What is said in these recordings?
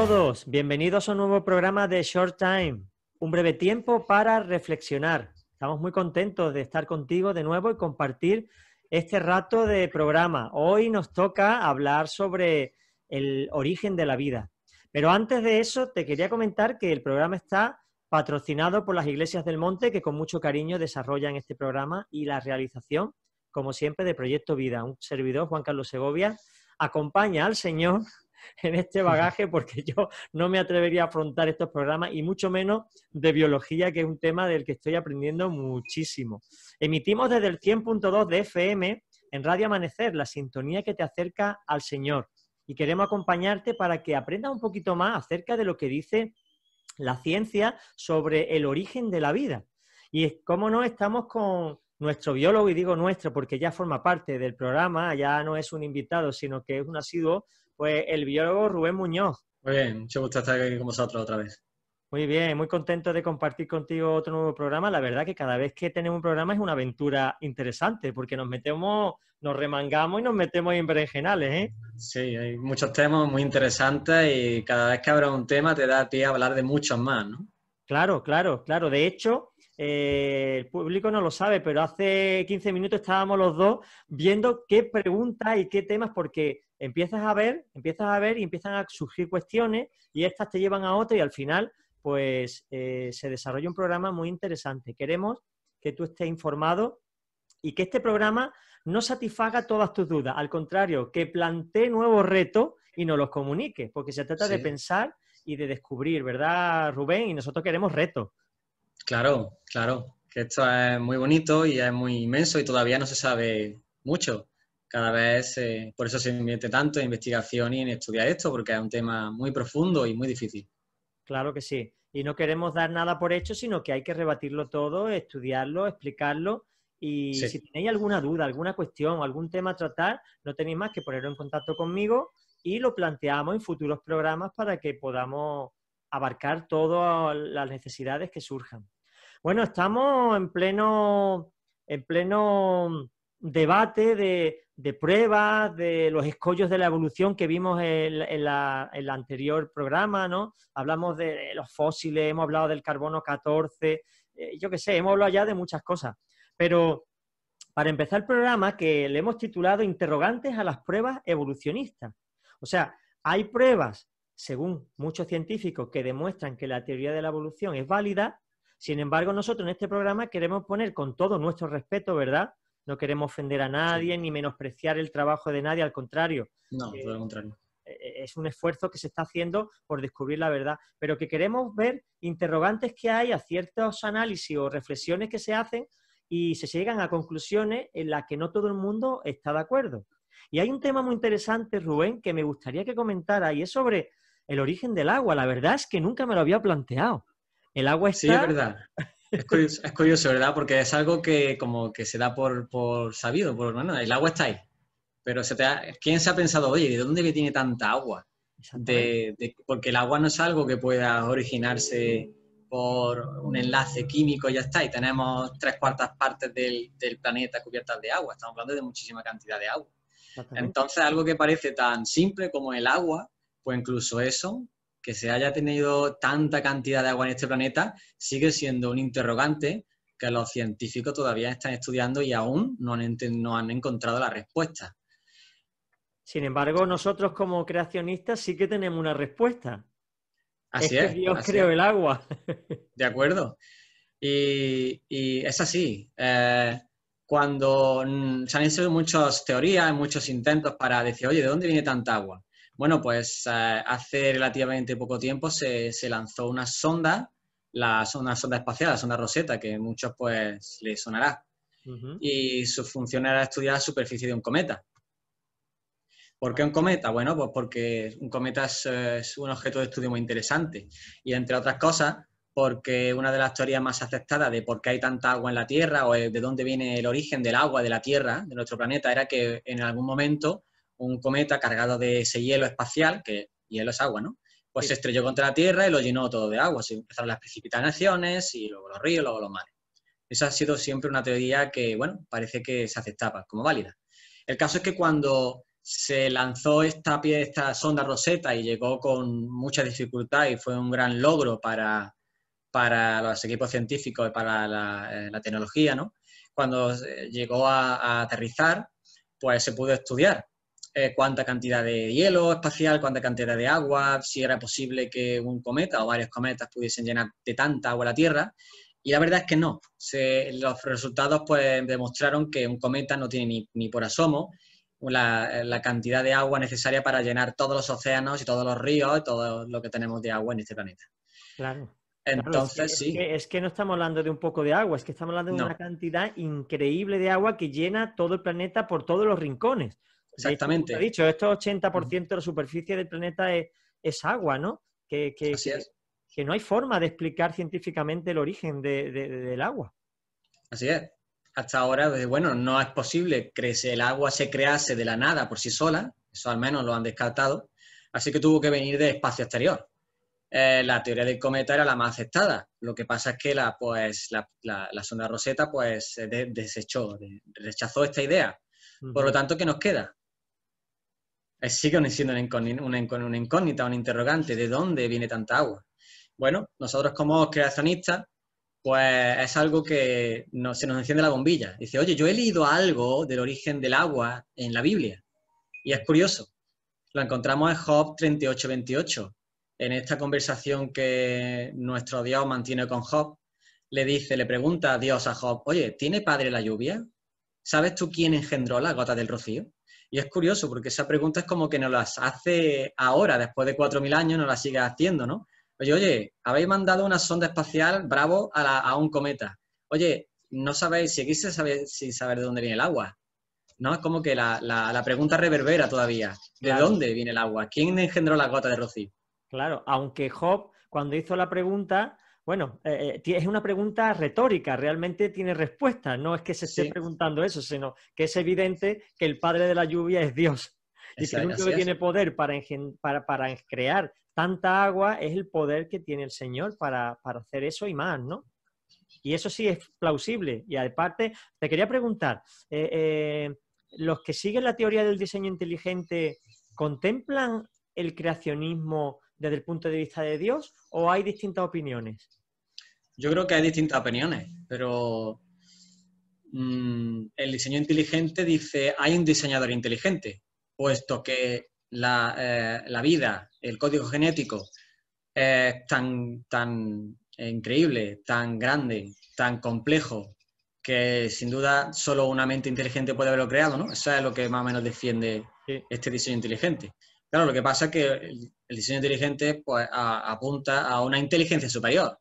todos, bienvenidos a un nuevo programa de Short Time, un breve tiempo para reflexionar. Estamos muy contentos de estar contigo de nuevo y compartir este rato de programa. Hoy nos toca hablar sobre el origen de la vida. Pero antes de eso te quería comentar que el programa está patrocinado por las Iglesias del Monte, que con mucho cariño desarrollan este programa, y la realización, como siempre, de Proyecto Vida. Un servidor, Juan Carlos Segovia, acompaña al Señor en este bagaje, porque yo no me atrevería a afrontar estos programas y mucho menos de biología, que es un tema del que estoy aprendiendo muchísimo. Emitimos desde el 100.2 de FM en Radio Amanecer, la sintonía que te acerca al Señor, y queremos acompañarte para que aprendas un poquito más acerca de lo que dice la ciencia sobre el origen de la vida. Y cómo no, estamos con nuestro biólogo, y digo nuestro porque ya forma parte del programa, ya no es un invitado, sino que es un asiduo, pues el biólogo Rubén Muñoz. Muy bien, mucho gusto estar aquí con vosotros otra vez. Muy bien, muy contento de compartir contigo otro nuevo programa. La verdad que cada vez que tenemos un programa es una aventura interesante, porque nos metemos, nos remangamos y nos metemos en berenjenales, ¿eh? Sí, hay muchos temas muy interesantes y cada vez que habrá un tema te da pie a hablar de muchos más, ¿no? Claro, claro, claro. De hecho, el público no lo sabe, pero hace 15 minutos estábamos los dos viendo qué preguntas y qué temas, porque empiezas a ver y empiezan a surgir cuestiones y estas te llevan a otra y al final pues se desarrolla un programa muy interesante. Queremos que tú estés informado y que este programa no satisfaga todas tus dudas, al contrario, que plantee nuevos retos y nos los comunique, porque se trata de pensar y de descubrir, ¿verdad, Rubén? Y nosotros queremos retos. Claro, claro, que esto es muy bonito y es muy inmenso y todavía no se sabe mucho. Cada vez, por eso se invierte tanto en investigación y en estudiar esto, porque es un tema muy profundo y muy difícil. Claro que sí. Y no queremos dar nada por hecho, sino que hay que rebatirlo todo, estudiarlo, explicarlo. Y si tenéis alguna duda, alguna cuestión, algún tema a tratar, no tenéis más que ponerlo en contacto conmigo y lo planteamos en futuros programas para que podamos abarcar todas las necesidades que surjan. Bueno, estamos en pleno debate de pruebas, de los escollos de la evolución que vimos en el anterior programa, ¿no? Hablamos de los fósiles, hemos hablado del carbono 14, yo qué sé, hemos hablado ya de muchas cosas. Pero para empezar el programa, que le hemos titulado Interrogantes a las pruebas evolucionistas. O sea, hay pruebas, según muchos científicos, que demuestran que la teoría de la evolución es válida. Sin embargo, nosotros en este programa queremos poner con todo nuestro respeto, ¿verdad? No queremos ofender a nadie ni menospreciar el trabajo de nadie, al contrario. No, todo lo contrario. Es un esfuerzo que se está haciendo por descubrir la verdad, pero que queremos ver interrogantes que hay a ciertos análisis o reflexiones que se hacen y se llegan a conclusiones en las que no todo el mundo está de acuerdo. Y hay un tema muy interesante, Rubén, que me gustaría que comentara, y es sobre el origen del agua. La verdad es que nunca me lo había planteado. El agua está... Sí, es verdad. Es curioso, ¿verdad? Porque es algo que como que se da por sabido, bueno, el agua está ahí. Pero ¿quién se ha pensado, oye, ¿de dónde tiene tanta agua? Porque el agua no es algo que pueda originarse por un enlace químico y ya está, y tenemos 3/4 partes del planeta cubiertas de agua. Estamos hablando de muchísima cantidad de agua. Entonces, algo que parece tan simple como el agua, pues incluso eso, que se haya tenido tanta cantidad de agua en este planeta, sigue siendo un interrogante que los científicos todavía están estudiando y aún no han encontrado la respuesta. Sin embargo, nosotros como creacionistas sí que tenemos una respuesta. Así es que Dios creó el agua. De acuerdo. Y es así. Cuando se han hecho muchas teorías, muchos intentos para decir, oye, ¿de dónde viene tanta agua? Bueno, pues hace relativamente poco tiempo se lanzó una sonda, una sonda espacial, la sonda Rosetta, que a muchos pues les sonará. Y su función era estudiar la superficie de un cometa. ¿Por qué un cometa? Bueno, pues porque un cometa es un objeto de estudio muy interesante. Y entre otras cosas, porque una de las teorías más aceptadas de por qué hay tanta agua en la Tierra o de dónde viene el origen del agua de la Tierra, de nuestro planeta, era que en algún momento un cometa cargado de ese hielo espacial, que hielo es agua, ¿no? Pues se estrelló contra la Tierra y lo llenó todo de agua. Se empezaron las precipitaciones y luego los ríos, luego los mares. Esa ha sido siempre una teoría que, bueno, parece que se aceptaba como válida. El caso es que cuando se lanzó esta sonda Rosetta y llegó con mucha dificultad y fue un gran logro para los equipos científicos y para la tecnología, ¿no? Cuando llegó a aterrizar, pues se pudo estudiar cuánta cantidad de hielo espacial, cuánta cantidad de agua, si era posible que un cometa o varios cometas pudiesen llenar de tanta agua la Tierra. Y la verdad es que no. Los resultados pues demostraron que un cometa no tiene ni por asomo la cantidad de agua necesaria para llenar todos los océanos y todos los ríos y todo lo que tenemos de agua en este planeta. Claro. Claro, Entonces, sí. es que no estamos hablando de un poco de agua, es que estamos hablando de No, una cantidad increíble de agua que llena todo el planeta por todos los rincones. De hecho, como te he exactamente. dicho, esto 80% de la superficie del planeta es agua, ¿no? Así es. Que no hay forma de explicar científicamente el origen del agua. Así es. Hasta ahora, bueno, no es posible que el agua se crease de la nada por sí sola, eso al menos lo han descartado, así que tuvo que venir del espacio exterior. La teoría del cometa era la más aceptada. Lo que pasa es que la sonda Rosetta pues, rechazó esta idea. Por lo tanto, ¿qué nos queda? Sigue siendo una incógnita, un interrogante. ¿De dónde viene tanta agua? Bueno, nosotros como creacionistas, pues es algo que se nos enciende la bombilla. Dice, oye, yo he leído algo del origen del agua en la Biblia. Y es curioso. Lo encontramos en Job 38:28. En esta conversación que nuestro Dios mantiene con Job, le pregunta a Dios a Job, oye, ¿tiene padre la lluvia? ¿Sabes tú quién engendró las gotas del rocío? Y es curioso porque esa pregunta es como que nos las hace ahora, después de 4.000 años, nos las sigue haciendo, ¿no? Oye, habéis mandado una sonda espacial, bravo, a un cometa. Oye, no sabéis, seguís sin saber de dónde viene el agua. ¿No? Es como que la pregunta reverbera todavía. ¿De Claro. dónde viene el agua? ¿Quién engendró las gotas de rocío? Claro, aunque Job, cuando hizo la pregunta, bueno, es una pregunta retórica, realmente tiene respuesta, no es que se esté preguntando eso, sino que es evidente que el padre de la lluvia es Dios y que el único que tiene poder para crear tanta agua es el poder que tiene el Señor para hacer eso y más, ¿no? Y eso sí es plausible. Y aparte, te quería preguntar, ¿los que siguen la teoría del diseño inteligente contemplan el creacionismo desde el punto de vista de Dios o hay distintas opiniones? Yo creo que hay distintas opiniones, pero el diseño inteligente dice hay un diseñador inteligente, puesto que la vida, el código genético es tan increíble, tan grande, tan complejo, que sin duda solo una mente inteligente puede haberlo creado, ¿no? Eso es lo que más o menos defiende este diseño inteligente. Claro, lo que pasa es que el diseño inteligente pues, apunta a una inteligencia superior,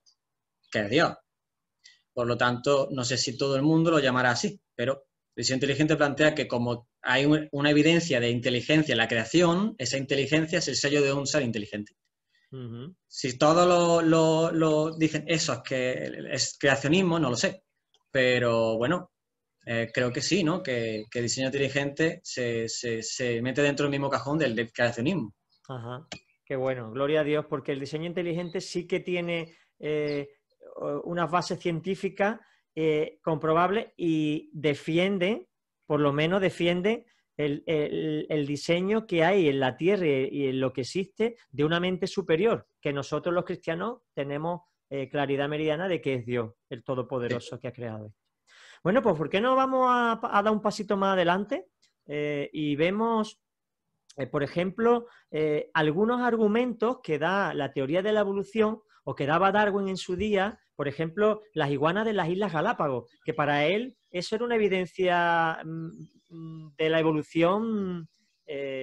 que es Dios. Por lo tanto, no sé si todo el mundo lo llamará así, pero el diseño inteligente plantea que como hay una evidencia de inteligencia en la creación, esa inteligencia es el sello de un ser inteligente. Si todos lo dicen eso es que es creacionismo, no lo sé. Pero bueno, creo que sí, ¿no? Que el diseño inteligente se mete dentro del mismo cajón del creacionismo. Ajá, qué bueno, gloria a Dios, porque el diseño inteligente sí que tiene unas bases científicas comprobables y defiende, por lo menos defiende el diseño que hay en la Tierra y en lo que existe de una mente superior, que nosotros los cristianos tenemos claridad meridiana de que es Dios, el Todopoderoso que ha creado esto. Bueno, pues ¿por qué no vamos a dar un pasito más adelante y vemos, por ejemplo, algunos argumentos que da la teoría de la evolución o que daba Darwin en su día, por ejemplo, las iguanas de las Islas Galápagos, que para él eso era una evidencia de la evolución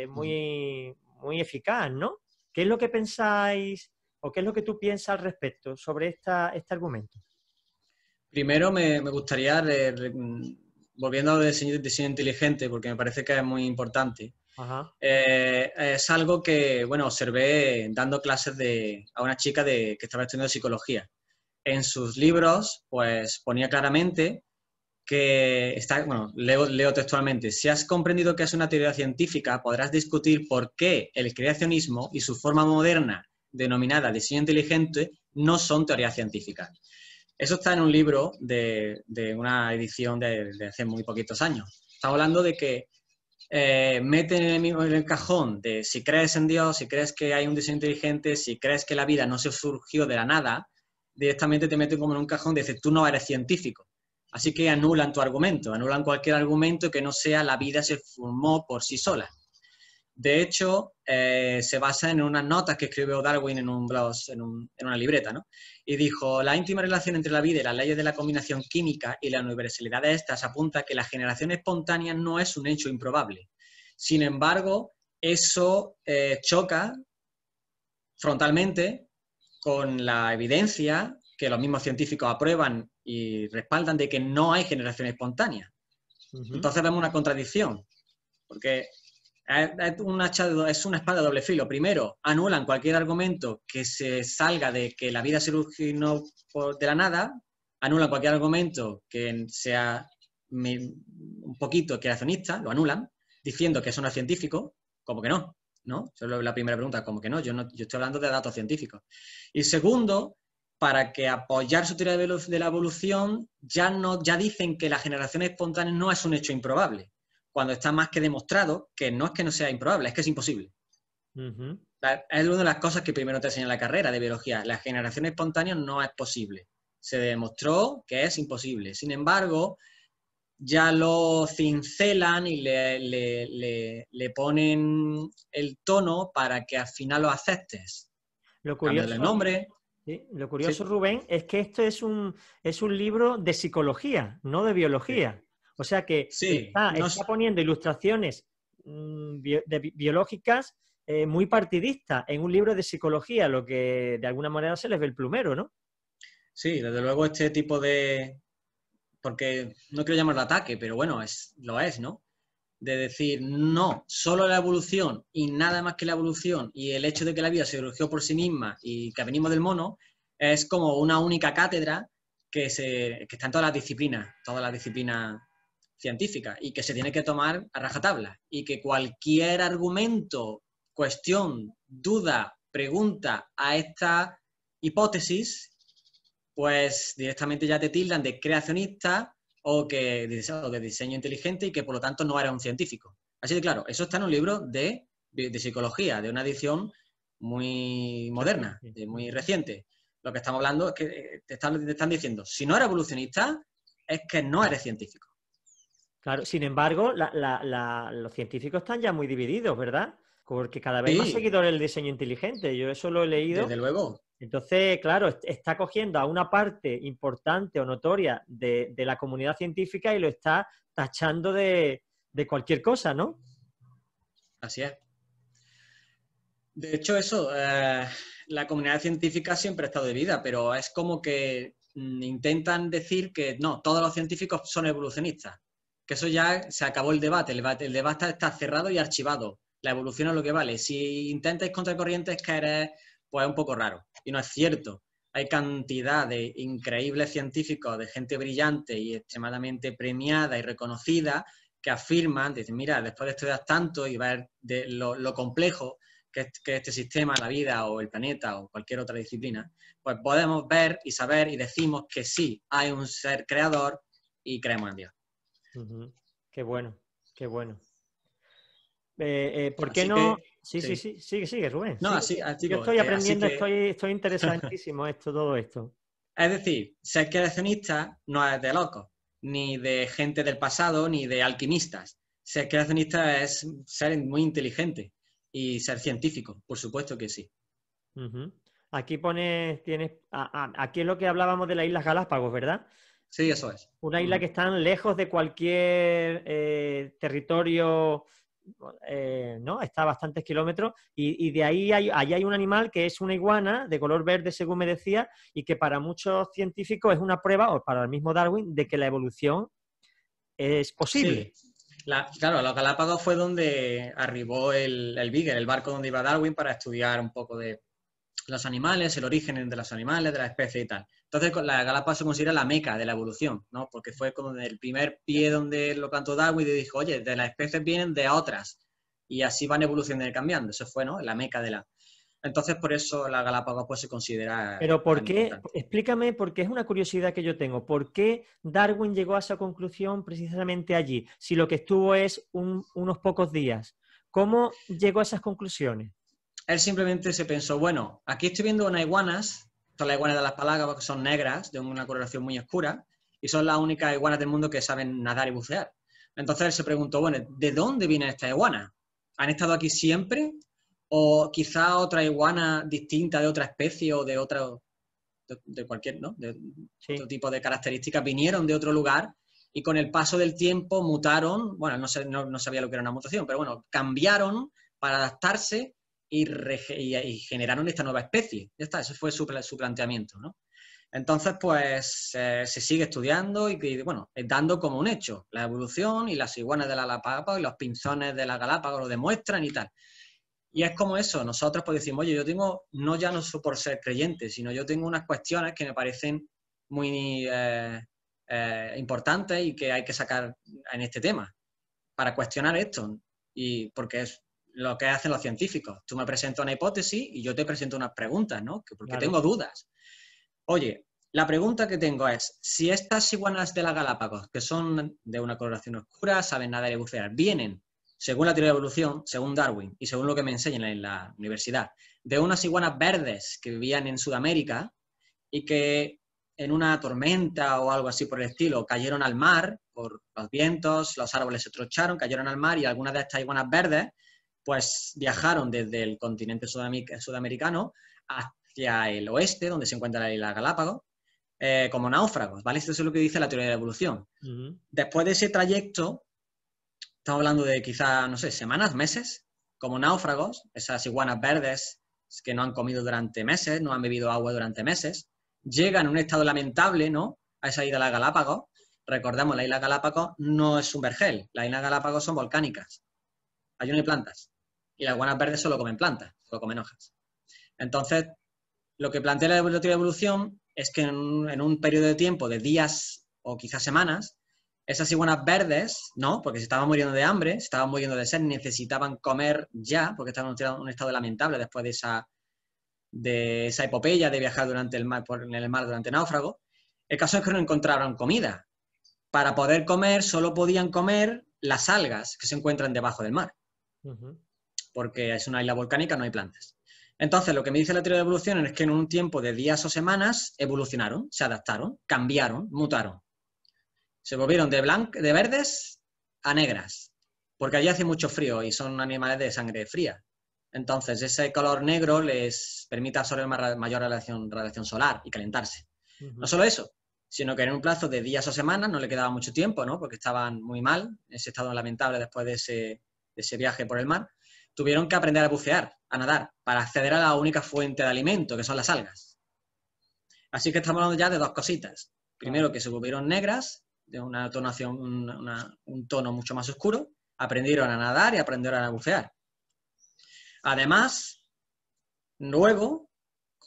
muy, muy eficaz, ¿no? ¿Qué es lo que pensáis o qué es lo que tú piensas al respecto sobre este argumento? Primero me gustaría, volviendo al diseño inteligente, porque me parece que es muy importante, es algo que, bueno, observé dando clases a una chica que estaba estudiando psicología. En sus libros, pues ponía claramente que leo textualmente, si has comprendido que es una teoría científica, podrás discutir por qué el creacionismo y su forma moderna, denominada diseño inteligente, no son teorías científicas. Eso está en un libro de una edición de hace muy poquitos años. Estamos hablando de que meten en el cajón de si crees en Dios, si crees que hay un diseño inteligente, si crees que la vida no se surgió de la nada, directamente te meten como en un cajón y dicen, tú no eres científico. Así que anulan tu argumento, anulan cualquier argumento que no sea la vida se formó por sí sola. De hecho, se basa en unas notas que escribió Darwin en un blog, en una libreta, ¿no? Y dijo, la íntima relación entre la vida y las leyes de la combinación química y la universalidad de estas apunta a que la generación espontánea no es un hecho improbable. Sin embargo, eso choca frontalmente con la evidencia que los mismos científicos aprueban y respaldan de que no hay generación espontánea. Entonces vemos una contradicción, porque es una espada de doble filo. Primero, anulan cualquier argumento que se salga de que la vida se originó de la nada, anulan cualquier argumento que sea un poquito creacionista, lo anulan, diciendo que eso no es científico, como que no, ¿no? Esa es la primera pregunta, como que no, yo estoy hablando de datos científicos. Y segundo, para que apoyar su teoría de la evolución, ya dicen que la generación espontánea no es un hecho improbable, cuando está más que demostrado que no sea improbable, es que es imposible. Es una de las cosas que primero te enseña en la carrera de biología. La generación espontánea no es posible. Se demostró que es imposible. Sin embargo, ya lo cincelan y le ponen el tono para que al final lo aceptes. Lo curioso, el nombre. Sí, lo curioso, sí, Rubén, es que esto es un libro de psicología, no de biología. Sí. O sea que sí, está poniendo ilustraciones biológicas muy partidistas en un libro de psicología, lo que de alguna manera se les ve el plumero, ¿no? Sí, desde luego este tipo de... Porque no quiero llamarlo ataque, pero bueno, lo es, ¿no? De decir, no, solo la evolución y nada más que la evolución y el hecho de que la vida se surgió por sí misma y que venimos del mono, es como una única cátedra que está en todas las disciplinas científicas y que se tiene que tomar a rajatabla y que cualquier argumento, cuestión, duda, pregunta a esta hipótesis, pues directamente ya te tildan de creacionista o de diseño inteligente y que por lo tanto no era un científico. Así de claro, eso está en un libro de psicología, de una edición muy moderna, muy reciente. Lo que estamos hablando es que te están diciendo, si no eres evolucionista, es que no eres científico. Claro, sin embargo, los científicos están ya muy divididos, ¿verdad? Porque cada vez más seguidores del diseño inteligente. Yo eso lo he leído. Desde luego. Entonces, claro, está cogiendo a una parte importante o notoria de la comunidad científica y lo está tachando de cualquier cosa, ¿no? Así es. De hecho, eso, la comunidad científica siempre ha estado dividida, pero es como que intentan decir que no, todos los científicos son evolucionistas. Que eso ya se acabó el debate. El debate está cerrado y archivado. La evolución es lo que vale. Si intentas contracorriente es que eres pues un poco raro. Y no es cierto. Hay cantidad de increíbles científicos, de gente brillante y extremadamente premiada y reconocida que afirman, dicen, mira, después de estudiar tanto y ver lo complejo que este sistema, la vida o el planeta o cualquier otra disciplina, pues podemos ver y saber y decimos que sí, hay un ser creador y creemos en Dios. Qué bueno, qué bueno. ¿Por qué no? Sí, sigue, Rubén. No, sigue. así yo estoy aprendiendo, estoy interesadísimo todo esto. Es decir, ser creacionista no es de locos, ni de gente del pasado, ni de alquimistas. Ser creacionista es ser muy inteligente y ser científico, por supuesto que sí. Aquí aquí es lo que hablábamos de las Islas Galápagos, ¿verdad? Sí, eso es. Una isla que están lejos de cualquier territorio, ¿no? Está a bastantes kilómetros y de ahí hay un animal que es una iguana de color verde, según me decía, y que para muchos científicos es una prueba, o para el mismo Darwin, de que la evolución es posible. Sí. Claro, los Galápagos fue donde arribó el Beagle, el barco donde iba Darwin para estudiar un poco de los animales, el origen de los animales, de la especie y tal. Entonces, la Galápagos se considera la meca de la evolución, ¿no? Porque fue como el primer pie donde lo plantó Darwin y dijo, oye, de las especies vienen de otras y así van evolucionando y cambiando. Eso fue, ¿no? La meca de la... Entonces, por eso la Galápagos pues, se considera Pero ¿por tan qué? importante. Explícame, porque es una curiosidad que yo tengo. ¿Por qué Darwin llegó a esa conclusión precisamente allí? Si lo que estuvo es unos pocos días. ¿Cómo llegó a esas conclusiones? Él simplemente se pensó, bueno, aquí estoy viendo unas iguanas, son las iguanas de las Galápagos, que son negras, de una coloración muy oscura, y son las únicas iguanas del mundo que saben nadar y bucear. Entonces él se preguntó, bueno, ¿de dónde vienen estas iguanas? ¿Han estado aquí siempre? ¿O quizá otra iguana distinta de otra especie o de otro, de cualquier, ¿no? De otro Sí. tipo de características vinieron de otro lugar y con el paso del tiempo mutaron, bueno, no sabía lo que era una mutación, pero bueno, cambiaron para adaptarse y generaron esta nueva especie. Ya está, ese fue su planteamiento, ¿no? Entonces, pues se sigue estudiando y, bueno, dando como un hecho. La evolución y las iguanas de la Galápagos y los pinzones de la Galápagos lo demuestran y tal. Y es como eso, nosotros pues decimos, oye, yo tengo, ya no por ser creyente, sino yo tengo unas cuestiones que me parecen muy importantes y que hay que sacar en este tema para cuestionar esto. Y porque es lo que hacen los científicos. Tú me presentas una hipótesis y yo te presento unas preguntas, ¿no? Porque Claro. tengo dudas. Oye, la pregunta que tengo es, si estas iguanas de la Galápagos, que son de una coloración oscura, saben nadar y bucear, vienen, según la teoría de evolución, según Darwin y según lo que me enseñan en la universidad, de unas iguanas verdes que vivían en Sudamérica y que en una tormenta o algo así por el estilo cayeron al mar por los vientos, los árboles se trocharon, cayeron al mar y algunas de estas iguanas verdes pues viajaron desde el continente sudamericano hacia el oeste, donde se encuentra la isla Galápagos, como náufragos, ¿vale? Esto es lo que dice la teoría de la evolución. Después de ese trayecto, estamos hablando de quizá, no sé, semanas, meses, como náufragos, esas iguanas verdes que no han comido durante meses, no han bebido agua durante meses, llegan en un estado lamentable, ¿no? A esa isla de Galápagos. Recordemos, la isla Galápagos no es un vergel, las islas Galápagos son volcánicas, allí no hay plantas. Y las iguanas verdes solo comen plantas, solo comen hojas. Entonces, lo que plantea la teoría de evolución es que en un periodo de tiempo de días o quizás semanas, esas iguanas verdes, ¿no? Porque se estaban muriendo de hambre, se estaban muriendo de sed, necesitaban comer ya, porque estaban en un estado lamentable después de esa epopeya de viajar en el mar durante náufrago. El caso es que no encontraron comida. Para poder comer, solo podían comer las algas que se encuentran debajo del mar. Porque es una isla volcánica, no hay plantas. Entonces, lo que me dice la teoría de evolución es que en un tiempo de días o semanas evolucionaron, se adaptaron, cambiaron, mutaron. Se volvieron de verdes a negras, porque allí hace mucho frío y son animales de sangre fría. Entonces, ese color negro les permite absorber mayor radiación solar y calentarse. No solo eso, sino que en un plazo de días o semanas, no le quedaba mucho tiempo, ¿no? Porque estaban muy mal, en ese estado lamentable después de ese viaje por el mar, tuvieron que aprender a bucear, a nadar, para acceder a la única fuente de alimento, que son las algas. Así que estamos hablando ya de dos cositas. Primero, que se volvieron negras, de una tonación, un tono mucho más oscuro, aprendieron a nadar y aprendieron a bucear. Además, luego,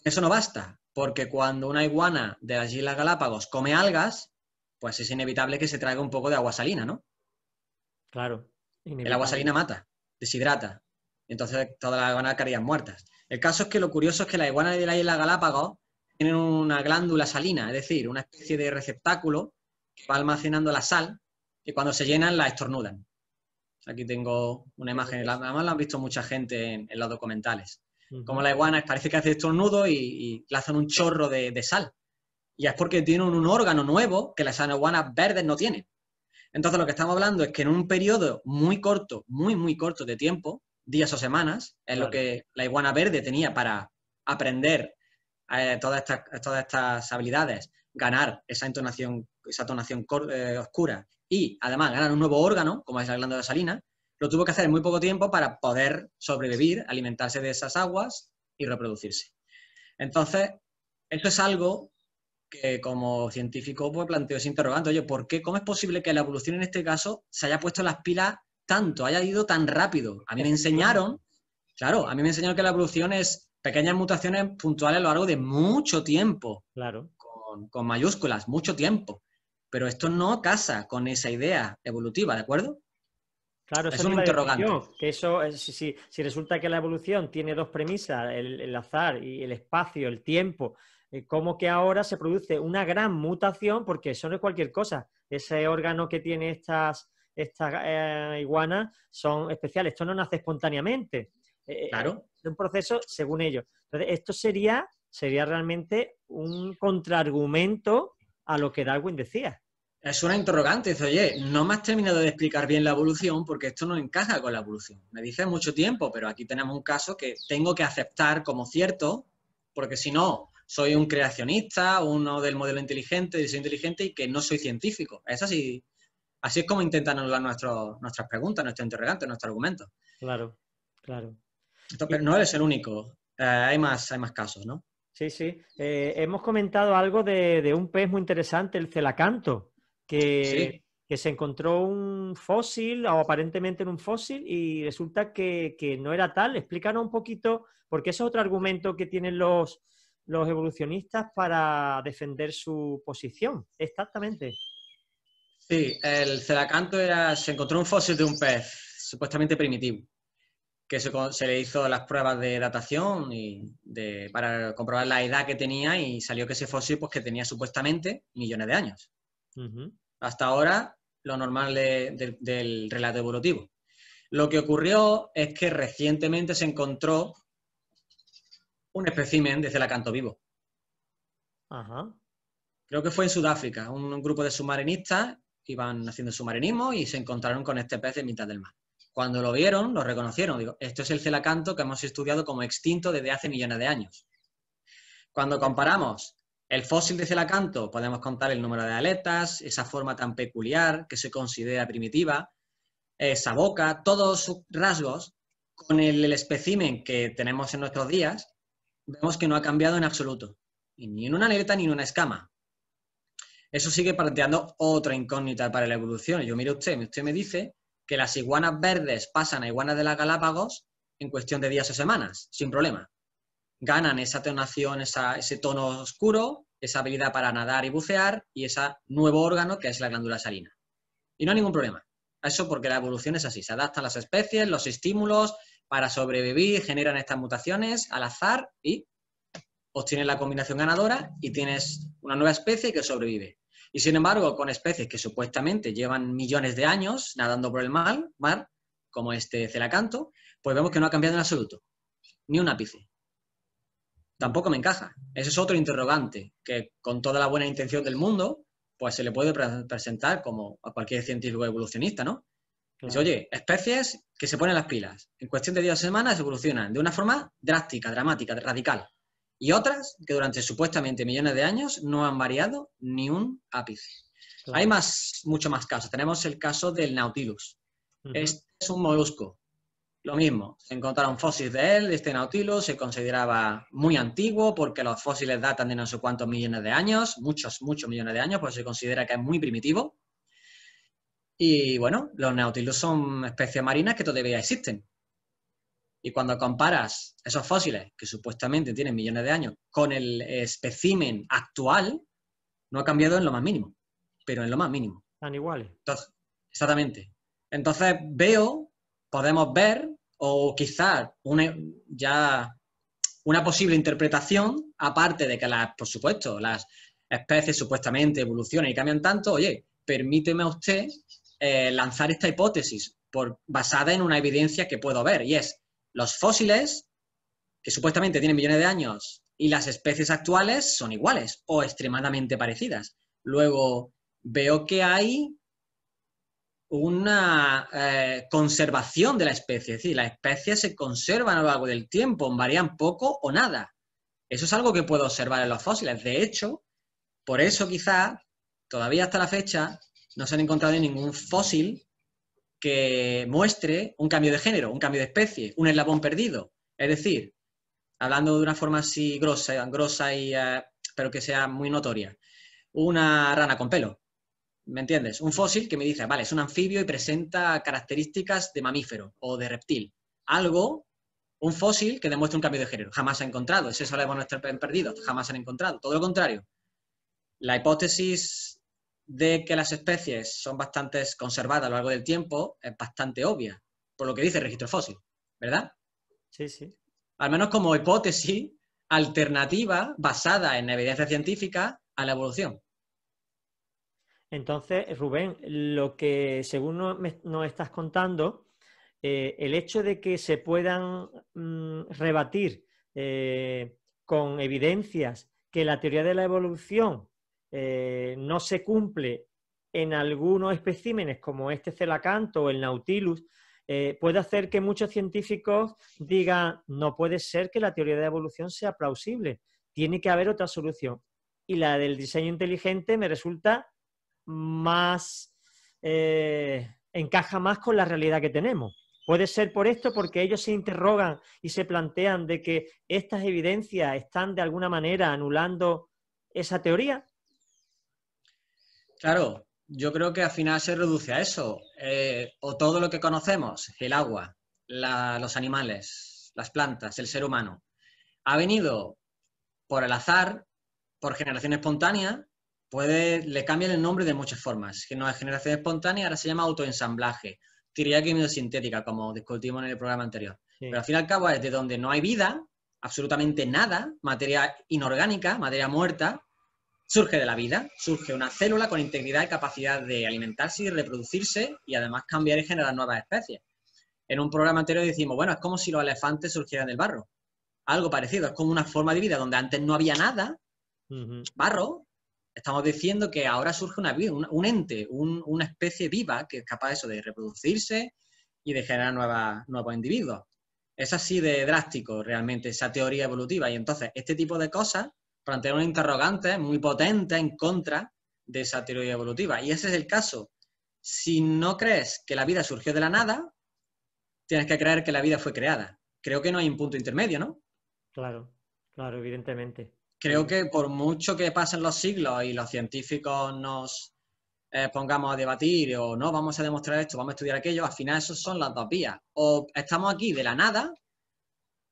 eso no basta, porque cuando una iguana de las Islas Galápagos come algas, pues es inevitable que se traiga un poco de agua salina, ¿no? Claro. El agua salina mata, deshidrata. Entonces todas las iguanas quedarían muertas. El caso es que lo curioso es que las iguanas de la isla Galápagos tienen una glándula salina, es decir, una especie de receptáculo que va almacenando la sal y cuando se llenan la estornudan. Aquí tengo una imagen, además la han visto mucha gente en los documentales. Como la iguana parece que hace estornudo y le hacen un chorro de sal. Y es porque tienen un órgano nuevo que las iguanas verdes no tienen. Entonces lo que estamos hablando es que en un periodo muy corto, muy corto de tiempo, días o semanas, es lo que la iguana verde tenía para aprender todas estas habilidades, ganar esa tonación oscura y además ganar un nuevo órgano, como es la glándula salina, lo tuvo que hacer en muy poco tiempo para poder sobrevivir, alimentarse de esas aguas y reproducirse. Entonces, esto es algo que como científico pues planteo ese interrogante, oye, ¿por qué? ¿Cómo es posible que la evolución en este caso se haya puesto las pilas tanto, haya ido tan rápido? A mí me enseñaron, claro, a mí me enseñaron que la evolución es pequeñas mutaciones puntuales a lo largo de mucho tiempo, con mayúsculas, mucho tiempo, pero esto no casa con esa idea evolutiva, ¿de acuerdo? Claro, Es eso te un iba a decir interrogante. yo, que eso, si resulta que la evolución tiene dos premisas, el azar y el espacio, el tiempo, ¿cómo que ahora se produce una gran mutación? Porque eso no es cualquier cosa. Ese órgano que tiene estas iguanas son especiales. Esto no nace espontáneamente. Claro. Es un proceso según ellos. Entonces, esto sería realmente un contraargumento a lo que Darwin decía. Es una interrogante. Dice, oye, no me has terminado de explicar bien la evolución porque esto no encaja con la evolución. Me dices mucho tiempo, pero aquí tenemos un caso que tengo que aceptar como cierto, porque si no, soy un creacionista, uno del modelo inteligente, diseño inteligente y que no soy científico. Es así. Así es como intentan anular nuestras preguntas, nuestros interrogantes, nuestros argumentos. Claro, claro. Pero no eres el único. Hay más casos, ¿no? Sí, sí. Hemos comentado algo de un pez muy interesante, el celacanto, que, Sí. que se encontró un fósil, o aparentemente en un fósil, y resulta que no era tal. Explícanos un poquito, porque eso es otro argumento que tienen los evolucionistas para defender su posición. Exactamente. Sí, el celacanto se encontró un fósil de un pez supuestamente primitivo, que se le hizo las pruebas de datación para comprobar la edad que tenía y salió que ese fósil pues, que tenía supuestamente millones de años. Ujú. Hasta ahora, lo normal del relato evolutivo. Lo que ocurrió es que recientemente se encontró un espécimen de celacanto vivo. Ajá. Creo que fue en Sudáfrica. Un grupo de submarinistas iban haciendo submarinismo y se encontraron con este pez en mitad del mar. Cuando lo vieron, lo reconocieron. Digo, esto es el celacanto que hemos estudiado como extinto desde hace millones de años. Cuando comparamos el fósil de celacanto, podemos contar el número de aletas, esa forma tan peculiar que se considera primitiva, esa boca, todos sus rasgos, con el espécimen que tenemos en nuestros días, vemos que no ha cambiado en absoluto. Ni en una aleta ni en una escama. Eso sigue planteando otra incógnita para la evolución. Yo, mire usted me dice que las iguanas verdes pasan a iguanas de las Galápagos en cuestión de días o semanas, sin problema. Ganan esa tonación, ese tono oscuro, esa habilidad para nadar y bucear y ese nuevo órgano que es la glándula salina. Y no hay ningún problema. Eso porque la evolución es así. Se adaptan las especies, los estímulos para sobrevivir, generan estas mutaciones al azar y obtienes la combinación ganadora y tienes una nueva especie que sobrevive. Y sin embargo, con especies que supuestamente llevan millones de años nadando por el mar, como este celacanto, pues vemos que no ha cambiado en absoluto. Ni un ápice. Tampoco me encaja. Ese es otro interrogante que con toda la buena intención del mundo, pues se le puede presentar como a cualquier científico evolucionista, ¿no? Dice, Claro. oye, especies que se ponen las pilas. En cuestión de días o semanas evolucionan de una forma drástica, dramática, radical. Y otras que durante supuestamente millones de años no han variado ni un ápice. Hay Claro. mucho más casos. Tenemos el caso del Nautilus. Ujú. Este es un molusco. Lo mismo, se encontraron fósiles de él, de este Nautilus, se consideraba muy antiguo porque los fósiles datan de no sé cuántos millones de años, muchos millones de años, pues se considera que es muy primitivo. Y bueno, los Nautilus son especies marinas que todavía existen. Y cuando comparas esos fósiles, que supuestamente tienen millones de años, con el espécimen actual, no ha cambiado en lo más mínimo, pero en lo más mínimo. Están iguales. Entonces, exactamente. Entonces podemos ver, o quizás una posible interpretación, aparte de que, por supuesto, las especies supuestamente evolucionan y cambian tanto, oye, permíteme a usted lanzar esta hipótesis basada en una evidencia que puedo ver, y es los fósiles, que supuestamente tienen millones de años, y las especies actuales son iguales o extremadamente parecidas. Luego veo que hay una conservación de la especie, es decir, las especies se conservan a lo largo del tiempo, varían poco o nada. Eso es algo que puedo observar en los fósiles. De hecho, por eso quizás todavía hasta la fecha no se han encontrado ningún fósil que muestre un cambio de género, un cambio de especie, un eslabón perdido. Es decir, hablando de una forma así grosa y pero que sea muy notoria, una rana con pelo. ¿Me entiendes? Un fósil que me dice, vale, es un anfibio y presenta características de mamífero o de reptil. Un fósil que demuestre un cambio de género. Jamás se ha encontrado. ¿Es eso el eslabón perdido? Jamás se han encontrado. Todo lo contrario. La hipótesis de que las especies son bastante conservadas a lo largo del tiempo es bastante obvia, por lo que dice el registro fósil, ¿verdad? Sí, sí. Al menos como hipótesis alternativa basada en evidencia científica a la evolución. Entonces, Rubén, lo que según nos estás contando, el hecho de que se puedan rebatir con evidencias que la teoría de la evolución no se cumple en algunos especímenes como este celacanto o el Nautilus, puede hacer que muchos científicos digan, no puede ser que la teoría de la evolución sea plausible, tiene que haber otra solución. Y la del diseño inteligente me resulta más, encaja más con la realidad que tenemos. Puede ser por esto, porque ellos se interrogan y se plantean de que estas evidencias están de alguna manera anulando esa teoría. Claro, yo creo que al final se reduce a eso. O todo lo que conocemos, el agua, los animales, las plantas, el ser humano, ha venido por el azar, por generación espontánea, le cambian el nombre de muchas formas. Que no es generación espontánea, ahora se llama autoensamblaje, teoría químico-sintética, como discutimos en el programa anterior. Sí. Pero al fin y al cabo es de donde no hay vida, absolutamente nada, materia inorgánica, materia muerta, surge de la vida, surge una célula con integridad y capacidad de alimentarse y reproducirse y además cambiar y generar nuevas especies. En un programa anterior decimos, bueno, es como si los elefantes surgieran del barro. Algo parecido, es como una forma de vida donde antes no había nada, barro. Estamos diciendo que ahora surge una vida, un ente, una especie viva que es capaz eso de reproducirse y de generar nuevos individuos. Es así de drástico realmente esa teoría evolutiva. Y entonces este tipo de cosas plantean un interrogante muy potente en contra de esa teoría evolutiva. Y ese es el caso. Si no crees que la vida surgió de la nada, tienes que creer que la vida fue creada. Creo que no hay un punto intermedio, ¿no? Claro, claro, evidentemente. Creo que por mucho que pasen los siglos y los científicos nos pongamos a debatir o no, vamos a demostrar esto, vamos a estudiar aquello, al final esos son las dos vías. O estamos aquí de la nada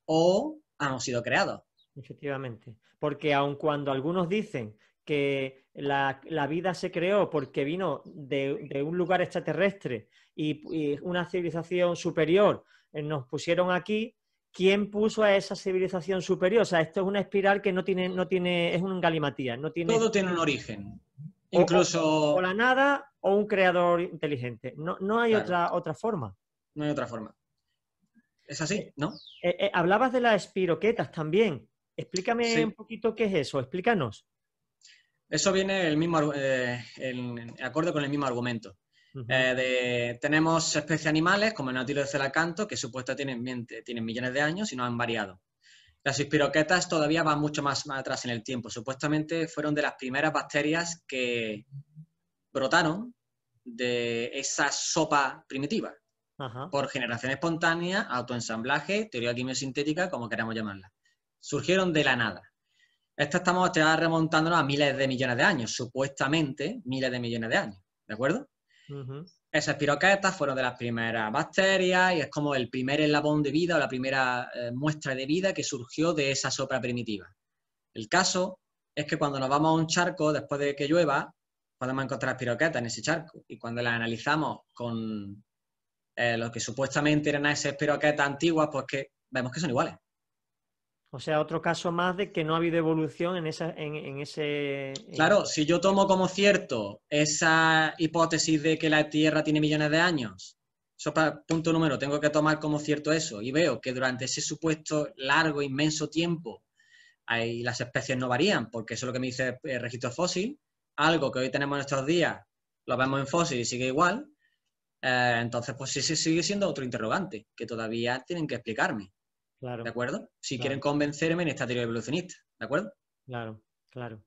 o hemos sido creados. Efectivamente, porque aun cuando algunos dicen que la vida se creó porque vino de un lugar extraterrestre y una civilización superior nos pusieron aquí, ¿quién puso a esa civilización superior? O sea, esto es una espiral que no tiene, es un galimatías, no tiene Todo tiene un origen. o Incluso... la nada o un creador inteligente. No hay Claro, otra forma. no hay otra forma. Es así, ¿no? Hablabas de las espiroquetas también. Explícame un Sí. poquito qué es eso, explícanos. Eso viene en acorde con el mismo argumento. Tenemos especies animales, como el Nautilus de celacanto, que supuestamente tienen millones de años y no han variado. Las espiroquetas todavía van mucho más atrás en el tiempo. Supuestamente fueron de las primeras bacterias que brotaron de esa sopa primitiva. Ajá. Por generación espontánea, autoensamblaje, teoría quimiosintética, como queramos llamarla. Surgieron de la nada. Estamos remontándonos a miles de millones de años, supuestamente miles de millones de años, ¿de acuerdo? Esas espiroquetas fueron de las primeras bacterias y es como el primer eslabón de vida o la primera muestra de vida que surgió de esa sopa primitiva. El caso es que cuando nos vamos a un charco, después de que llueva, podemos encontrar espiroquetas en ese charco y cuando las analizamos con lo que supuestamente eran esas espiroquetas antiguas, pues que vemos que son iguales. O sea, otro caso más de que no ha habido evolución en ese... Claro, si yo tomo como cierto esa hipótesis de que la Tierra tiene millones de años, eso para punto número, tengo que tomar como cierto eso y veo que durante ese supuesto largo, inmenso tiempo las especies no varían, porque eso es lo que me dice el registro fósil, algo que hoy tenemos en estos días, lo vemos en fósil y sigue igual, entonces pues sí sigue siendo otro interrogante que todavía tienen que explicarme. Claro. ¿De acuerdo? Si Claro. quieren convencerme en esta teoría evolucionista, ¿de acuerdo? Claro, claro.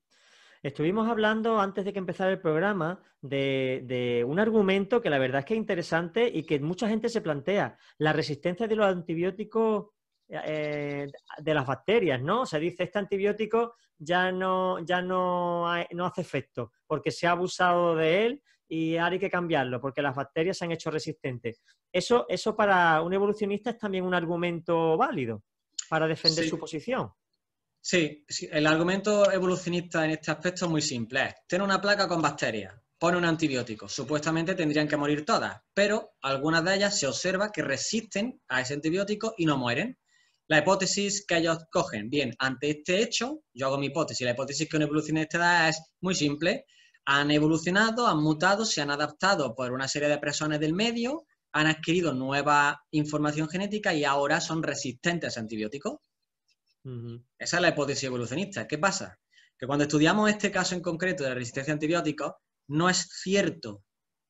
Estuvimos hablando antes de que empezara el programa de un argumento que la verdad es que es interesante y que mucha gente se plantea, la resistencia de los antibióticos de las bacterias, ¿no? Se dice, este antibiótico ya no hace efecto porque se ha abusado de él y ahora hay que cambiarlo porque las bacterias se han hecho resistentes. Eso para un evolucionista es también un argumento válido para defender su posición. Sí, el argumento evolucionista en este aspecto es muy simple. Es tener una placa con bacterias. pone un antibiótico. Supuestamente tendrían que morir todas, pero algunas de ellas se observa que resisten a ese antibiótico y no mueren. La hipótesis que ellos cogen, bien, ante este hecho, yo hago mi hipótesis, la hipótesis que una evolución de esta edad es muy simple. Han evolucionado, han mutado, se han adaptado por una serie de presiones del medio, han adquirido nueva información genética y ahora son resistentes a ese antibiótico. Esa es la hipótesis evolucionista. ¿Qué pasa? Que cuando estudiamos este caso en concreto de la resistencia a antibióticos, no es cierto.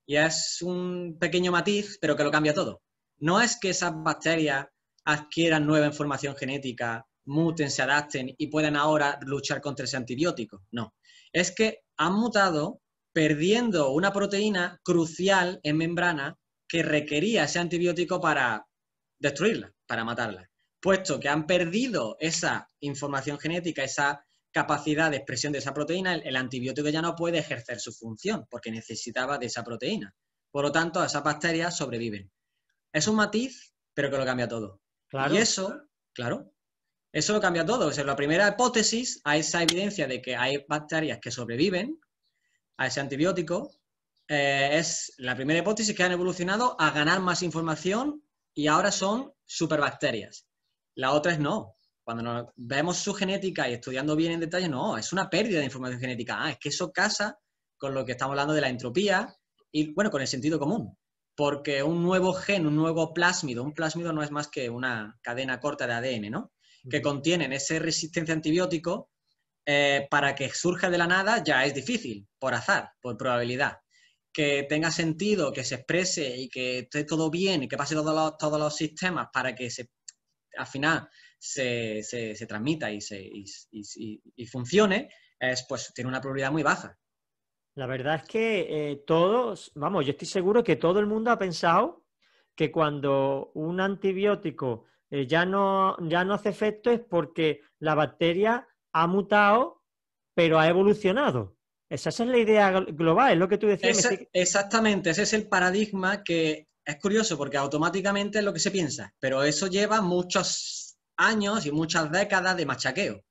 Y es un pequeño matiz, pero que lo cambia todo. No es que esas bacterias adquieran nueva información genética, muten, se adapten y puedan ahora luchar contra ese antibiótico. No. Es que han mutado perdiendo una proteína crucial en membrana que requería ese antibiótico para destruirla, para matarla. Puesto que han perdido esa información genética, esa capacidad de expresión de esa proteína, el antibiótico ya no puede ejercer su función porque necesitaba de esa proteína. Por lo tanto, esas bacterias sobreviven. Es un matiz, pero que lo cambia todo. Claro. Y eso, claro, eso lo cambia todo. O sea, la primera hipótesis a esa evidencia de que hay bacterias que sobreviven a ese antibiótico es la primera hipótesis que han evolucionado a ganar más información y ahora son superbacterias. La otra es no. Cuando nos vemos su genética y estudiando bien en detalle, no, es una pérdida de información genética. Es que eso casa con lo que estamos hablando de la entropía y, bueno, con el sentido común. Porque un nuevo gen, un nuevo plásmido, un plásmido no es más que una cadena corta de ADN, ¿no? Que contienen esa resistencia a antibiótico, para que surja de la nada ya es difícil, por azar, por probabilidad. Que tenga sentido, que se exprese y que esté todo bien y que pase todos los sistemas para que al final se transmita y funcione, pues tiene una probabilidad muy baja. La verdad es que todos, vamos, yo estoy seguro que todo el mundo ha pensado que cuando un antibiótico ya no hace efecto es porque la bacteria ha mutado, pero ha evolucionado. Esa es la idea global, es lo que tú decías. Exactamente, ese es el paradigma que es curioso porque automáticamente es lo que se piensa, pero eso lleva muchos años y muchas décadas de machaqueo.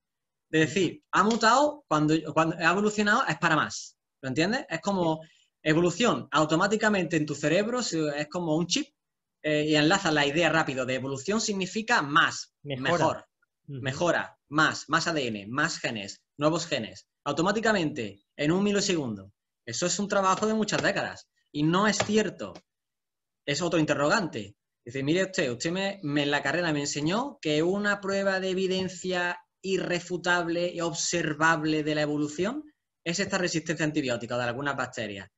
De decir, ha mutado, cuando ha evolucionado es para más. ¿Lo entiendes? Es como evolución automáticamente en tu cerebro, es como un chip y enlaza la idea rápido de evolución significa más, mejor, mejora, más ADN, más genes, nuevos genes, automáticamente en un milisegundo. Eso es un trabajo de muchas décadas y no es cierto. Es otro interrogante. Dice, mire usted en la carrera me enseñó que una prueba de evidencia irrefutable y observable de la evolución es esta resistencia a antibióticos de algunas bacterias.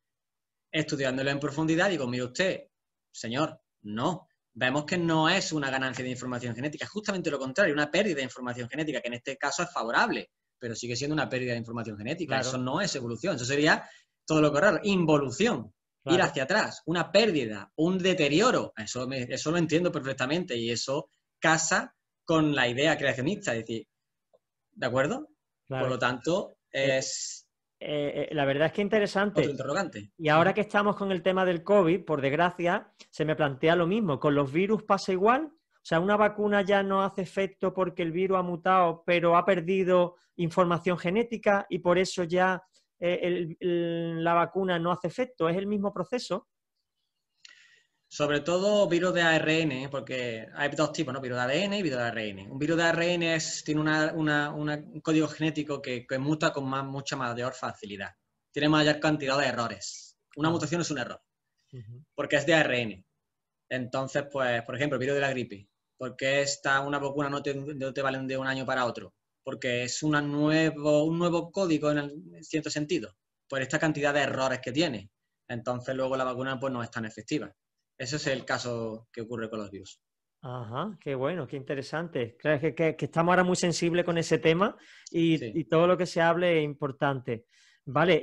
Estudiándolo en profundidad, digo, mire usted, señor, no. Vemos que no es una ganancia de información genética, es justamente lo contrario, una pérdida de información genética, que en este caso es favorable, pero sigue siendo una pérdida de información genética. Claro. Eso no es evolución, eso sería todo lo contrario, involución. Claro. Ir hacia atrás, una pérdida, un deterioro. Eso lo entiendo perfectamente y eso casa con la idea creacionista. Es decir, ¿de acuerdo? Claro. Por lo tanto, es... la verdad es que interesante. Otro interrogante. Y ahora que estamos con el tema del COVID, por desgracia, se me plantea lo mismo. ¿Con los virus pasa igual? O sea, ¿una vacuna ya no hace efecto porque el virus ha mutado, pero ha perdido información genética y por eso ya la vacuna no hace efecto? ¿Es el mismo proceso? Sobre todo virus de ARN, porque hay dos tipos, ¿no? Virus de ADN y virus de ARN. Un virus de ARN tiene un código genético que muta con mucha mayor facilidad. Tiene mayor cantidad de errores. Una mutación es un error, porque es de ARN. Entonces, pues, por ejemplo, el virus de la gripe. ¿Por qué una vacuna no te vale de un año para otro? Porque es un nuevo código en cierto sentido, por esta cantidad de errores que tiene. Entonces, luego la vacuna pues, no es tan efectiva. Ese es el caso que ocurre con los virus. Ajá, qué bueno, qué interesante. Claro, que estamos ahora muy sensibles con ese tema y todo lo que se hable es importante. Vale,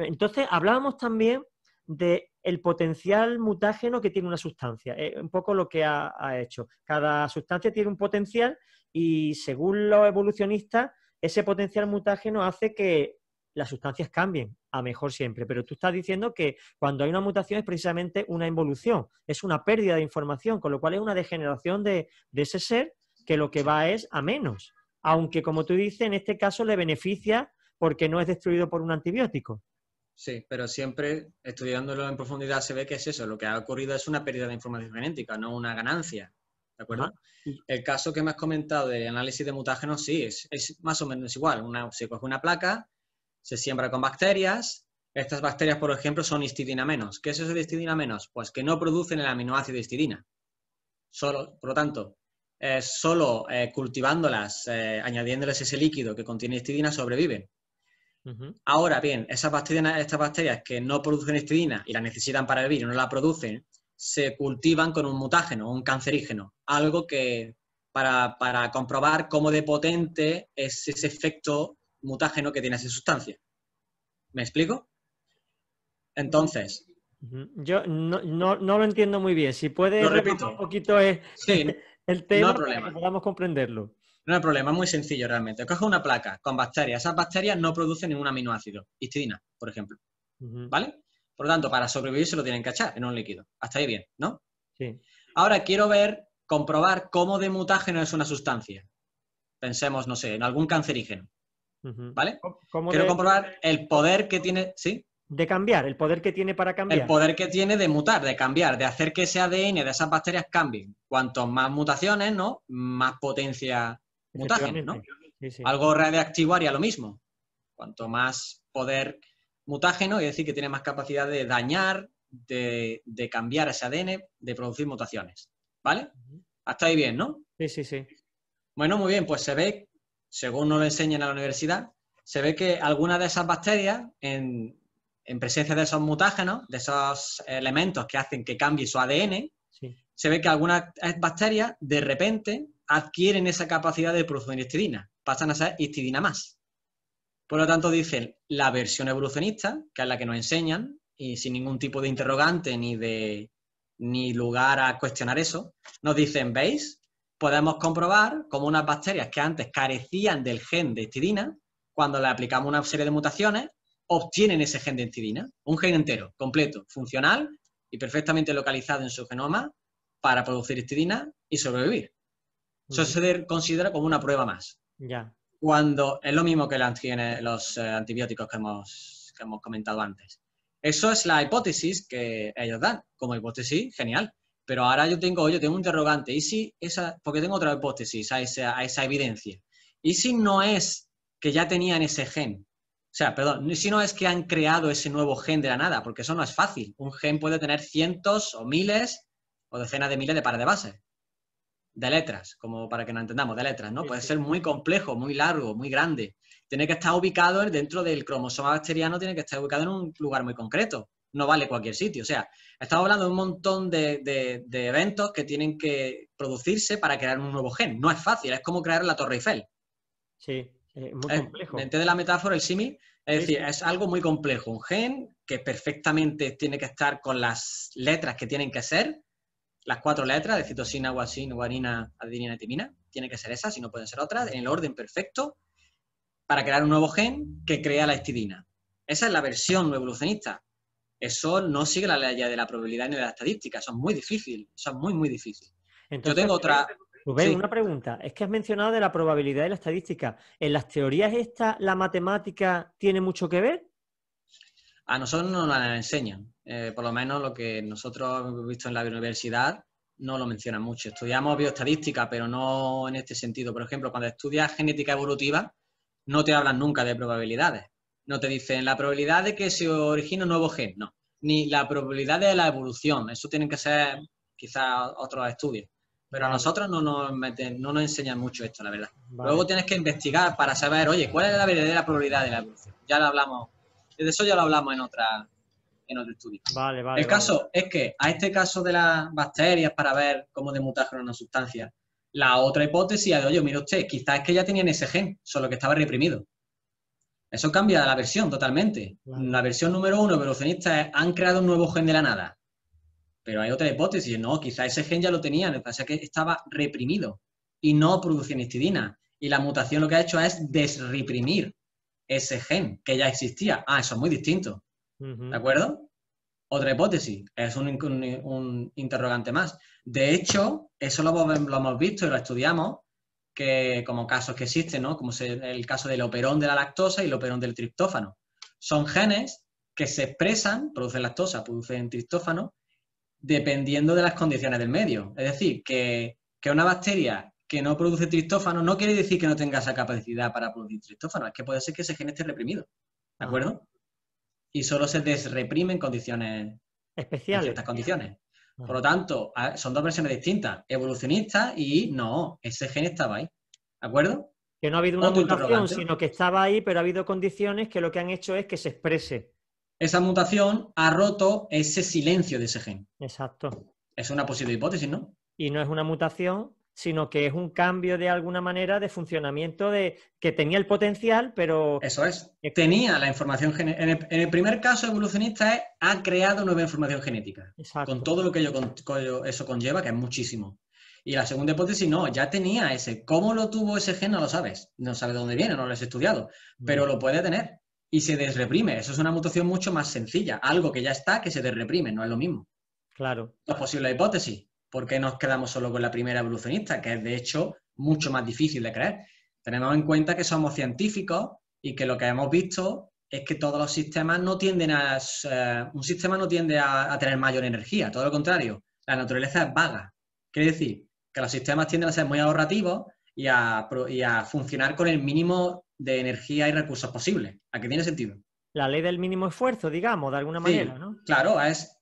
entonces hablábamos también del potencial mutágeno que tiene una sustancia. Un poco lo que ha hecho. Cada sustancia tiene un potencial y según los evolucionistas, ese potencial mutágeno hace que las sustancias cambien a mejor siempre, pero tú estás diciendo que cuando hay una mutación es precisamente una involución, es una pérdida de información, con lo cual es una degeneración de ese ser que lo que va es a menos, aunque como tú dices, en este caso le beneficia porque no es destruido por un antibiótico. Sí, pero siempre estudiándolo en profundidad se ve que es eso. Lo que ha ocurrido es una pérdida de información genética, no una ganancia. ¿De acuerdo? Ajá. El caso que me has comentado de análisis de mutágenos, sí, es más o menos igual. Se coge una placa, se siembra con bacterias. Estas bacterias, por ejemplo, son histidina menos. ¿Qué es eso de histidina menos? Pues que no producen el aminoácido histidina. Por lo tanto, solo cultivándolas, añadiéndoles ese líquido que contiene histidina, sobreviven. Ahora bien, estas bacterias que no producen histidina y la necesitan para vivir y no la producen, se cultivan con un mutágeno, un cancerígeno, algo que para comprobar cómo de potente es ese efecto mutágeno que tiene esa sustancia. ¿Me explico? Entonces, Yo no lo entiendo muy bien. Si puedes lo repasar repito, un poquito sí, el no hay tema para que problema. podamos comprenderlo. No hay problema, es muy sencillo realmente. Coge una placa con bacterias. Esas bacterias no producen ningún aminoácido, histidina, por ejemplo. ¿Vale? Por lo tanto, para sobrevivir se lo tienen que echar en un líquido. Hasta ahí bien, ¿no? Sí. Ahora quiero comprobar cómo de mutágeno es una sustancia. Pensemos, no sé, en algún cancerígeno. ¿Vale? ¿Cómo Quiero comprobar el poder que tiene, ¿sí? de cambiar, el poder que tiene para El cambiar? poder que tiene de mutar, de cambiar, de hacer que ese ADN de esas bacterias cambie. Cuanto más mutaciones, ¿no? Más potencia mutágeno, ¿no? Efectivamente. Sí, sí. Algo radiactivo haría lo mismo. Cuanto más poder mutágeno, es decir, que tiene más capacidad de dañar, de cambiar ese ADN, de producir mutaciones. ¿Vale? Hasta ahí bien, ¿no? Sí, sí, sí. Bueno, muy bien, pues se ve, según nos lo enseñan en la universidad, se ve que algunas de esas bacterias, en presencia de esos mutágenos, de esos elementos que hacen que cambie su ADN, Sí. se ve que algunas bacterias de repente adquieren esa capacidad de producir histidina, pasan a ser histidina más. Por lo tanto, dicen la versión evolucionista, que es la que nos enseñan, y sin ningún tipo de interrogante ni lugar a cuestionar eso, nos dicen, ¿veis? Podemos comprobar cómo unas bacterias que antes carecían del gen de histidina, cuando le aplicamos una serie de mutaciones, obtienen ese gen de histidina, un gen entero, completo, funcional y perfectamente localizado en su genoma para producir histidina y sobrevivir. Eso se considera como una prueba más. Ya. Cuando es lo mismo que los antibióticos que hemos comentado antes. Eso es la hipótesis que ellos dan. Como hipótesis, genial. Pero ahora yo tengo un interrogante. ¿Y si porque tengo otra hipótesis a esa evidencia? ¿Y si no es que ya tenían ese gen? O sea, perdón, si no es que han creado ese nuevo gen de la nada, porque eso no es fácil. Un gen puede tener cientos o miles o decenas de miles de pares de bases. De letras, como para que nos entendamos, de letras, ¿no? Sí, Puede sí. ser muy complejo, muy largo, muy grande. Tiene que estar ubicado dentro del cromosoma bacteriano, tiene que estar ubicado en un lugar muy concreto. No vale cualquier sitio. O sea, estamos hablando de un montón de eventos que tienen que producirse para crear un nuevo gen. No es fácil, es como crear la Torre Eiffel. Sí, muy ¿Me complejo. entiendes la metáfora, el símil? Es Sí, decir, sí. es algo muy complejo. Un gen que perfectamente tiene que estar con las letras que tienen que ser, las 4 letras de citosina, guasina, guanina, adenina y timina. Tiene que ser esa, si no pueden ser otras, en el orden perfecto para crear un nuevo gen que crea la histidina. Esa es la versión evolucionista. Eso no sigue la ley de la probabilidad ni de la estadística. Eso es muy difícil. Eso es muy, muy difícil. Yo Entonces, tengo otra... Rubén, una Sí, pregunta. Es que has mencionado de la probabilidad y la estadística. ¿En las teorías estas la matemática tiene mucho que ver? a nosotros no nos la enseñan. Por lo menos lo que nosotros hemos visto en la universidad no lo mencionan mucho. Estudiamos bioestadística, pero no en este sentido. Por ejemplo, cuando estudias genética evolutiva, no te hablan nunca de probabilidades. No te dicen la probabilidad de que se origine un nuevo gen, no. Ni la probabilidad de la evolución. Eso tienen que ser quizás otros estudios. Pero a Vale, nosotros no nos enseñan mucho esto, la verdad. vale, Luego tienes que investigar para saber, oye, ¿cuál es la verdadera probabilidad de la evolución? Ya lo hablamos, de eso ya lo hablamos en otro estudio. vale, vale, El vale. caso es que a este caso de las bacterias para ver cómo de mutágeno una sustancia, la otra hipótesis es de, oye, mire usted, quizás es que ya tenían ese gen, solo que estaba reprimido. Eso cambia la versión totalmente. Vale. La versión número 1 evolucionista es, han creado un nuevo gen de la nada. Pero hay otra hipótesis, no, quizás ese gen ya lo tenían, lo que pasa es que estaba reprimido y no producía histidina. Y la mutación lo que ha hecho es desreprimir ese gen que ya existía. Ah, eso es muy distinto. ¿De acuerdo? Otra hipótesis, es un interrogante más. De hecho, eso lo hemos visto y lo estudiamos, que como casos que existen, ¿no? Como el caso del operón de la lactosa y el operón del triptófano. Son genes que se expresan, producen lactosa, producen triptófano, dependiendo de las condiciones del medio. Es decir, que una bacteria que no produce triptófano no quiere decir que no tenga esa capacidad para producir triptófano, es que puede ser que ese gen esté reprimido, ¿de acuerdo? Y solo se desreprime en condiciones en especiales. ciertas condiciones. Por lo tanto, son dos versiones distintas, evolucionistas y no, ese gen estaba ahí, ¿de acuerdo? Que no ha habido una Otro mutación, interrogante. sino que estaba ahí, pero ha habido condiciones que lo que han hecho es que se exprese. Esa mutación ha roto ese silencio de ese gen. Exacto. Es una posible hipótesis, ¿no? Y no es una mutación, sino que es un cambio de alguna manera de funcionamiento de que tenía el potencial, pero... Eso es. Tenía la información genética. En el primer caso evolucionista ha creado nueva información genética. Exacto. Con todo lo que eso conlleva, que es muchísimo. Y la segunda hipótesis, no, ya tenía ese. ¿Cómo lo tuvo ese gen? No lo sabes. No sabes de dónde viene, no lo has estudiado. Pero lo puede tener. Y se desreprime. Eso es una mutación mucho más sencilla. Algo que ya está, que se desreprime. No es lo mismo. Claro. Dos posibles hipótesis. ¿Por qué nos quedamos solo con la primera evolucionista? Que es, de hecho, mucho más difícil de creer. Tenemos en cuenta que somos científicos y que lo que hemos visto es que todos los sistemas no tienden un sistema no tiende a tener mayor energía, todo lo contrario, la naturaleza es vaga. Quiere decir que los sistemas tienden a ser muy ahorrativos y a funcionar con el mínimo de energía y recursos posibles. ¿A qué tiene sentido? La ley del mínimo esfuerzo, digamos, de alguna manera, ¿no? Claro,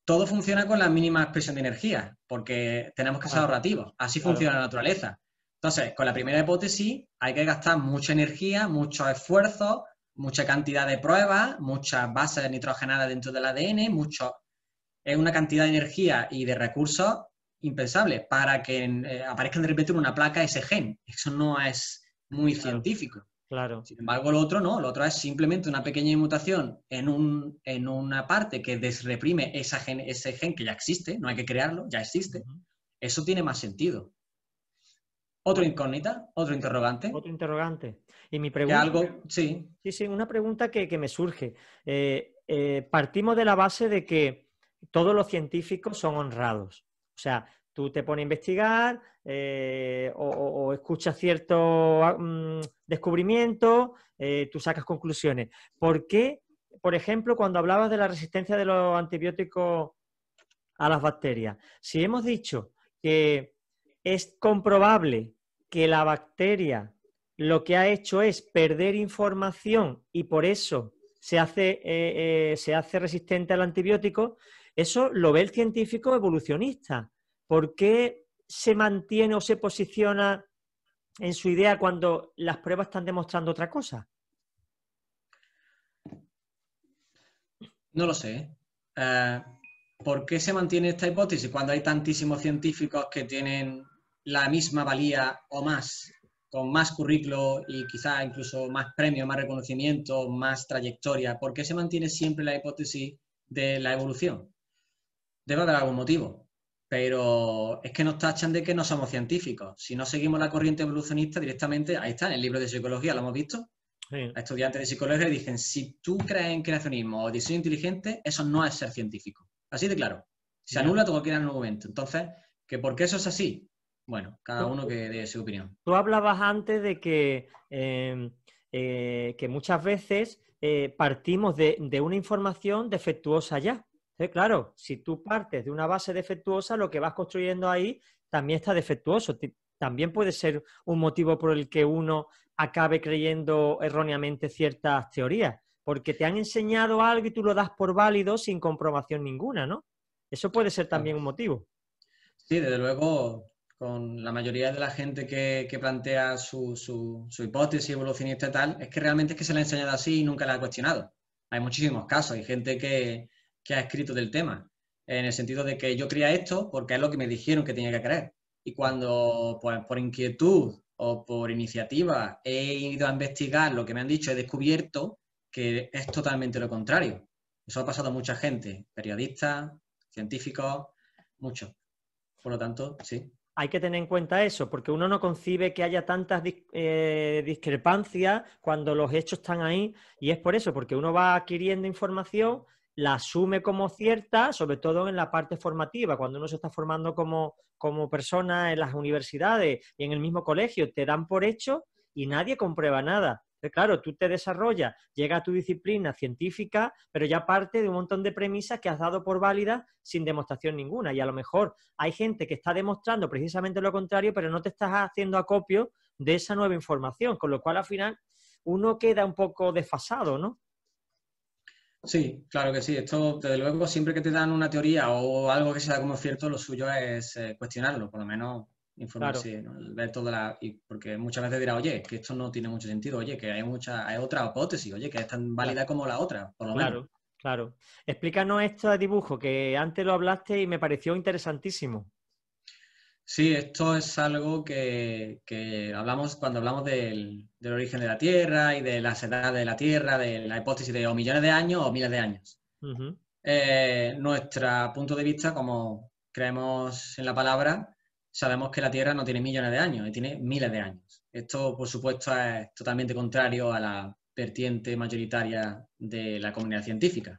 todo funciona con la mínima expresión de energía, porque tenemos que ser ahorrativos. Así funciona la naturaleza. Entonces, con la primera hipótesis hay que gastar mucha energía, mucho esfuerzo, mucha cantidad de pruebas, muchas bases nitrogenadas dentro del ADN, es una cantidad de energía y de recursos impensables para que aparezcan de repente en una placa ese gen. Eso no es muy científico. Claro. Sin embargo, lo otro no, lo otro es simplemente una pequeña mutación en una parte que desreprime ese gen que ya existe, no hay que crearlo, ya existe. Eso tiene más sentido. Otra incógnita, otro interrogante. Otro interrogante. Y mi pregunta... Sí. Sí, una pregunta que me surge. Partimos de la base de que todos los científicos son honrados. O sea, tú te pones a investigar o escuchas ciertos descubrimientos, tú sacas conclusiones. ¿Por qué, por ejemplo, cuando hablabas de la resistencia de los antibióticos a las bacterias, si hemos dicho que es comprobable que la bacteria lo que ha hecho es perder información y por eso se hace resistente al antibiótico, eso lo ve el científico evolucionista. ¿Por qué se mantiene o se posiciona en su idea cuando las pruebas están demostrando otra cosa? No lo sé. ¿Por qué se mantiene esta hipótesis cuando hay tantísimos científicos que tienen la misma valía o más, con más currículo y quizá incluso más premios, más reconocimiento, más trayectoria? ¿Por qué se mantiene siempre la hipótesis de la evolución? Debe haber algún motivo, pero es que nos tachan de que no somos científicos. Si no seguimos la corriente evolucionista directamente, ahí está, en el libro de psicología lo hemos visto. Sí. A estudiantes de psicología le dicen, si tú crees en creacionismo o diseño inteligente, eso no es ser científico. Así de claro. Se anula todo cualquier argumento. Entonces, ¿que por qué eso es así? Bueno, cada uno que dé su opinión. Tú hablabas antes de que muchas veces partimos de una información defectuosa ya. Entonces, claro, si tú partes de una base defectuosa, lo que vas construyendo ahí también está defectuoso. También puede ser un motivo por el que uno acabe creyendo erróneamente ciertas teorías, porque te han enseñado algo y tú lo das por válido sin comprobación ninguna, ¿no? Eso puede ser también un motivo. Sí, desde luego, con la mayoría de la gente que plantea su hipótesis evolucionista y tal, es que realmente es que se la ha enseñado así y nunca la ha cuestionado. Hay muchísimos casos, hay gente que ha escrito del tema, en el sentido de que yo creía esto porque es lo que me dijeron que tenía que creer. Y cuando, pues, por inquietud o por iniciativa he ido a investigar lo que me han dicho, he descubierto que es totalmente lo contrario. Eso ha pasado a mucha gente, periodistas, científicos, muchos. Por lo tanto, sí. Hay que tener en cuenta eso, porque uno no concibe que haya tantas discrepancias cuando los hechos están ahí, y es por eso, porque uno va adquiriendo información, la asume como cierta, sobre todo en la parte formativa, cuando uno se está formando como persona en las universidades y en el mismo colegio, te dan por hecho y nadie comprueba nada. Claro, tú te desarrollas, llega a tu disciplina científica, pero ya parte de un montón de premisas que has dado por válidas sin demostración ninguna. Y a lo mejor hay gente que está demostrando precisamente lo contrario, pero no te estás haciendo acopio de esa nueva información, con lo cual al final uno queda un poco desfasado, ¿no? Sí, claro que sí. Esto, desde luego, siempre que te dan una teoría o algo que se da como cierto, lo suyo es cuestionarlo, por lo menos Claro, informarse, ¿no? Ver toda porque muchas veces dirá, oye, que esto no tiene mucho sentido, oye, que hay otra hipótesis, oye, que es tan claro, válida como la otra, por lo menos. claro, claro. Explícanos esto de dibujo, que antes lo hablaste y me pareció interesantísimo. Sí, esto es algo que hablamos cuando hablamos del origen de la Tierra y de las edades de la Tierra, de la hipótesis de o millones de años o miles de años. Ujú. Nuestro punto de vista, como creemos en la palabra, sabemos que la Tierra no tiene millones de años, tiene miles de años. Esto, por supuesto, es totalmente contrario a la vertiente mayoritaria de la comunidad científica.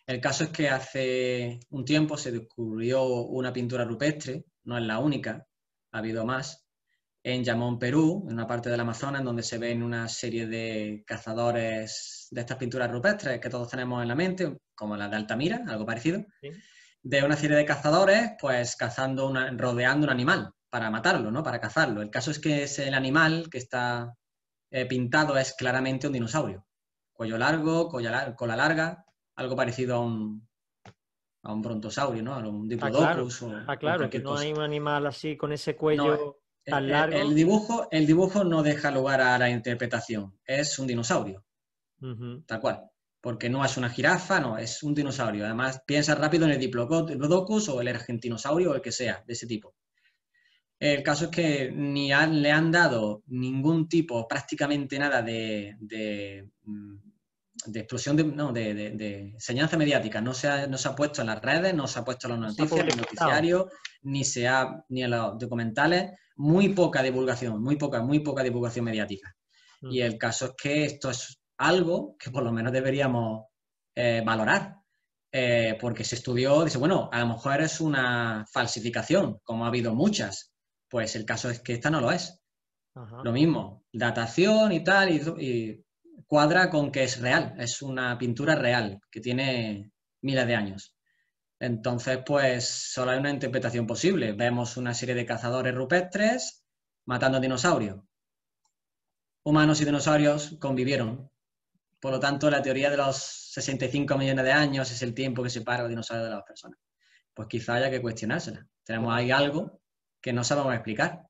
El caso es que hace un tiempo se descubrió una pintura rupestre, no es la única, ha habido más, en Yamón, Perú, en una parte del Amazonas, en donde se ven una serie de cazadores de estas pinturas rupestres que todos tenemos en la mente, como las de Altamira, algo parecido, Sí. de una serie de cazadores, pues rodeando un animal para matarlo, ¿no? Para cazarlo. El caso es que el animal que está pintado es claramente un dinosaurio. Cuello largo, cola larga, algo parecido a un brontosaurio, ¿no? A un diplodocus Está o claro que cualquier no cosa. hay un animal así con ese No, cuello tan largo. el dibujo no deja lugar a la interpretación. Es un dinosaurio, Ujú. tal cual. Porque no es una jirafa, no, es un dinosaurio. Además, piensa rápido en el diplodocus o el argentinosaurio o el que sea, de ese tipo. El caso es que le han dado ningún tipo, prácticamente nada de explosión de enseñanza mediática. No se ha puesto en las redes, no se ha puesto en las No se ha noticias, ni en publicitado. noticiarios, ni en los documentales. Muy poca divulgación, muy poca divulgación mediática. Y Ujú. el caso es que esto es algo que por lo menos deberíamos valorar. Porque se estudió, dice, bueno, a lo mejor es una falsificación, como ha habido muchas. Pues el caso es que esta no lo es. Ajá. Lo mismo, datación y tal, y cuadra con que es real, es una pintura real, que tiene miles de años. Entonces, pues solo hay una interpretación posible. Vemos una serie de cazadores rupestres matando dinosaurios. Humanos y dinosaurios convivieron. Por lo tanto, la teoría de los 65 millones de años es el tiempo que separa los dinosaurios de las personas. Pues quizá haya que cuestionársela. Tenemos Claro. ahí algo que no sabemos explicar.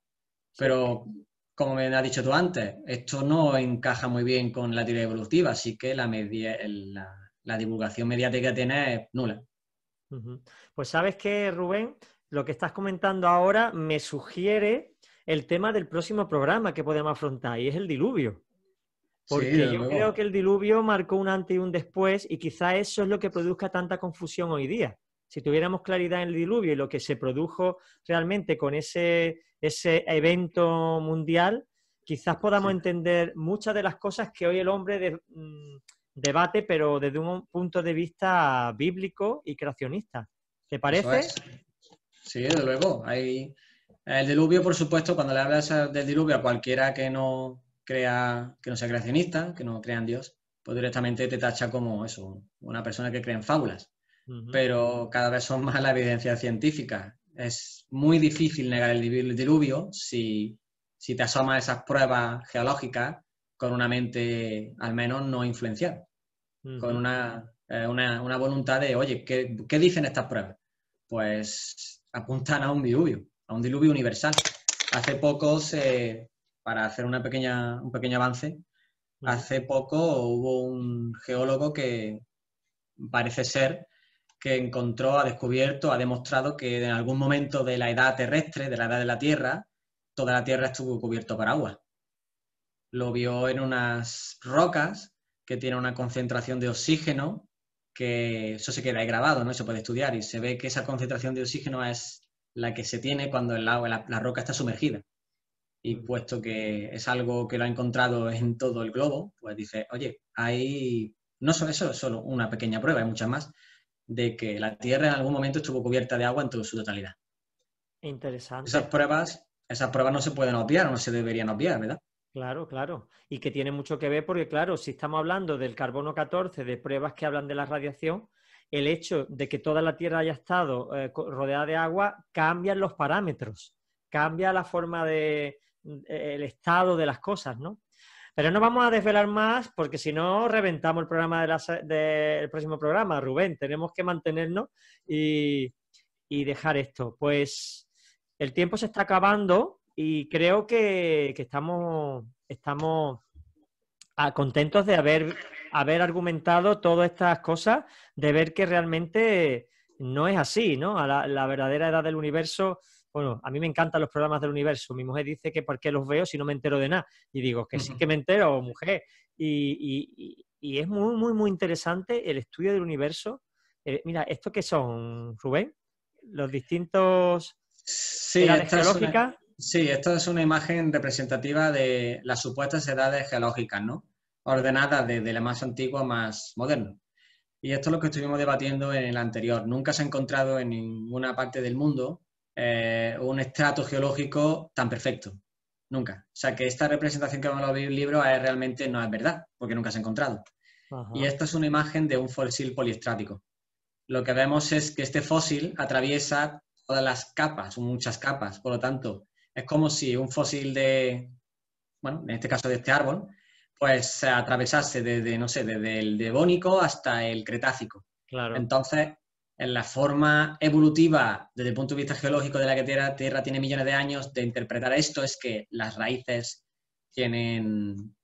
Sí. Pero, como me has dicho tú antes, esto no encaja muy bien con la teoría evolutiva, así que la divulgación mediática que tiene es nula. Ujú. Pues sabes que, Rubén, lo que estás comentando ahora me sugiere el tema del próximo programa que podemos afrontar, y es el diluvio. Sí, Porque desde yo creo luego. que el diluvio marcó un antes y un después, y quizá eso es lo que produzca tanta confusión hoy día. Si tuviéramos claridad en el diluvio y lo que se produjo realmente con ese evento mundial, quizás podamos Sí. entender muchas de las cosas que hoy el hombre debate, pero desde un punto de vista bíblico y creacionista. ¿Te Eso parece? es. Sí, desde luego. El diluvio, por supuesto, cuando le hablas del diluvio a cualquiera que no crea, que no sea creacionista, que no crea en Dios, pues directamente te tacha como eso, una persona que cree en fábulas. Ujú. Pero cada vez son más las evidencias científicas. Es muy difícil negar el diluvio si te asomas a esas pruebas geológicas con una mente al menos no influenciada, con Ujú. una voluntad de, oye, ¿qué dicen estas pruebas? Pues apuntan a un diluvio universal. Hace poco, para hacer un pequeño avance, Ujú. hace poco hubo un geólogo que parece ser que ha descubierto, ha demostrado que en algún momento de la edad terrestre, de la edad de la Tierra, toda la Tierra estuvo cubierta por agua. Lo vio en unas rocas que tienen una concentración de oxígeno, que eso se queda ahí grabado, ¿no? Se puede estudiar y se ve que esa concentración de oxígeno es la que se tiene cuando el agua, la roca está sumergida. Y Ujú. puesto que es algo que lo ha encontrado en todo el globo, pues dice, oye, no solo eso, es solo una pequeña prueba, hay muchas más, de que la Tierra en algún momento estuvo cubierta de agua en toda su totalidad. Interesante. Esas pruebas no se pueden obviar o no se deberían obviar, ¿verdad? Claro, claro. Y que tiene mucho que ver porque, claro, si estamos hablando del carbono 14, de pruebas que hablan de la radiación, el hecho de que toda la Tierra haya estado rodeada de agua cambian los parámetros, cambia la forma de, el estado de las cosas, ¿no? Pero no vamos a desvelar más porque si no reventamos el programa del próximo programa, Rubén. Tenemos que mantenernos y dejar esto. Pues el tiempo se está acabando y creo que estamos contentos de haber argumentado todas estas cosas, de ver que realmente no es así, ¿no? La verdadera edad del universo, bueno, a mí me encantan los programas del universo. Mi mujer dice que por qué los veo si no me entero de nada. Y digo que sí que me entero, mujer. Y es muy, muy, muy interesante el estudio del universo. Mira, ¿esto qué son, Rubén? Los distintos Sí, edades geológicas. sí, esto es una imagen representativa de las supuestas edades geológicas, ¿no? Ordenadas desde la más antigua a más moderna. Y esto es lo que estuvimos debatiendo en el anterior. Nunca se ha encontrado en ninguna parte del mundo un estrato geológico tan perfecto. Nunca. O sea que esta representación que vamos a ver en el libro realmente no es verdad, porque nunca se ha encontrado. Ajá. Y esta es una imagen de un fósil poliestrático. Lo que vemos es que este fósil atraviesa todas las capas, muchas capas. Por lo tanto, es como si un fósil bueno, en este caso de este árbol, pues se atravesase desde, no sé, desde el Devónico hasta el Cretácico. Claro. Entonces, en la forma evolutiva, desde el punto de vista geológico de la que Tierra tiene millones de años, de interpretar esto es que las raíces tienen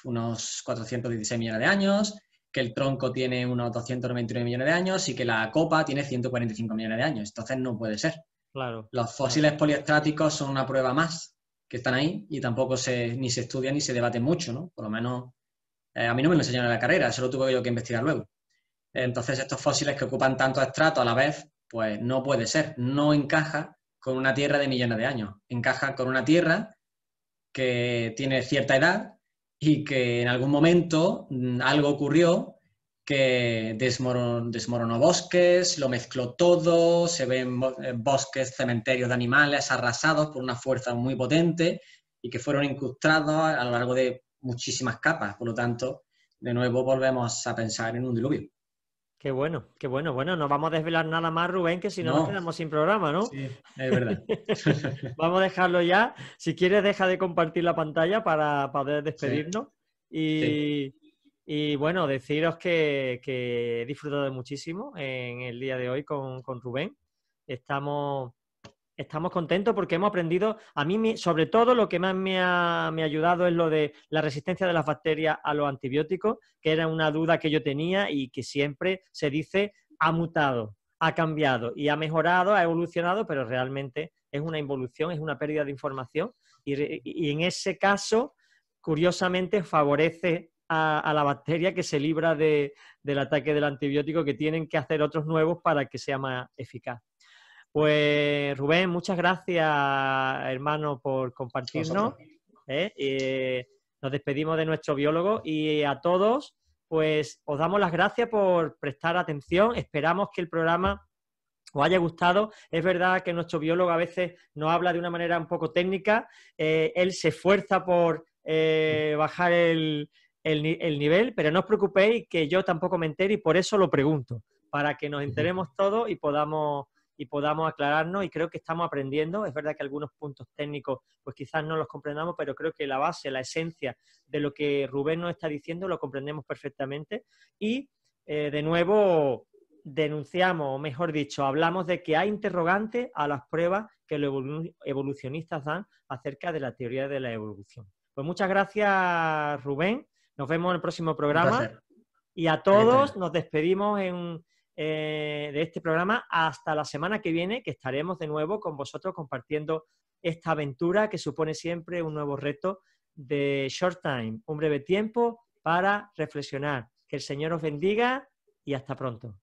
unos 416 millones de años, que el tronco tiene unos 299 millones de años y que la copa tiene 145 millones de años. Entonces no puede ser. Claro. Los fósiles poliestráticos son una prueba más que están ahí y tampoco ni se estudian ni se debaten mucho, ¿no? Por lo menos a mí no me lo enseñaron en la carrera, eso lo tuve yo que investigar luego. Entonces estos fósiles que ocupan tantos estratos a la vez, pues no puede ser, no encaja con una Tierra de millones de años, encaja con una Tierra que tiene cierta edad y que en algún momento algo ocurrió que desmoronó bosques, lo mezcló todo, se ven bosques, cementerios de animales arrasados por una fuerza muy potente y que fueron incrustados a lo largo de muchísimas capas. Por lo tanto, de nuevo volvemos a pensar en un diluvio. Qué bueno, qué bueno. Bueno, no vamos a desvelar nada más, Rubén, que si no nos quedamos sin programa, ¿no? Sí, es verdad. Vamos a dejarlo ya. Si quieres, deja de compartir la pantalla para poder despedirnos. Sí. Y bueno, deciros que he disfrutado muchísimo en el día de hoy con Rubén. Estamos contentos porque hemos aprendido, a mí sobre todo lo que más me ha ayudado es lo de la resistencia de las bacterias a los antibióticos, que era una duda que yo tenía y que siempre se dice ha mutado, ha cambiado y ha mejorado, ha evolucionado, pero realmente es una involución, es una pérdida de información y en ese caso, curiosamente, favorece a la bacteria que se libra del ataque del antibiótico, que tienen que hacer otros nuevos para que sea más eficaz. Pues Rubén, muchas gracias, hermano, por compartirnos. Nos despedimos de nuestro biólogo y a todos, pues os damos las gracias por prestar atención. Esperamos que el programa os haya gustado. Es verdad que nuestro biólogo a veces nos habla de una manera un poco técnica. Él se esfuerza por bajar el nivel, pero no os preocupéis que yo tampoco me entere y por eso lo pregunto, para que nos enteremos todos y podamos aclararnos, y creo que estamos aprendiendo. Es verdad que algunos puntos técnicos pues quizás no los comprendamos, pero creo que la base, la esencia de lo que Rubén nos está diciendo lo comprendemos perfectamente y de nuevo denunciamos, o mejor dicho, hablamos de que hay interrogantes a las pruebas que los evolucionistas dan acerca de la teoría de la evolución. Pues muchas gracias, Rubén. Nos vemos en el próximo programa y a todos nos despedimos de este programa hasta la semana que viene, que estaremos de nuevo con vosotros compartiendo esta aventura que supone siempre un nuevo reto de Short Time, un breve tiempo para reflexionar. Que el Señor os bendiga y hasta pronto.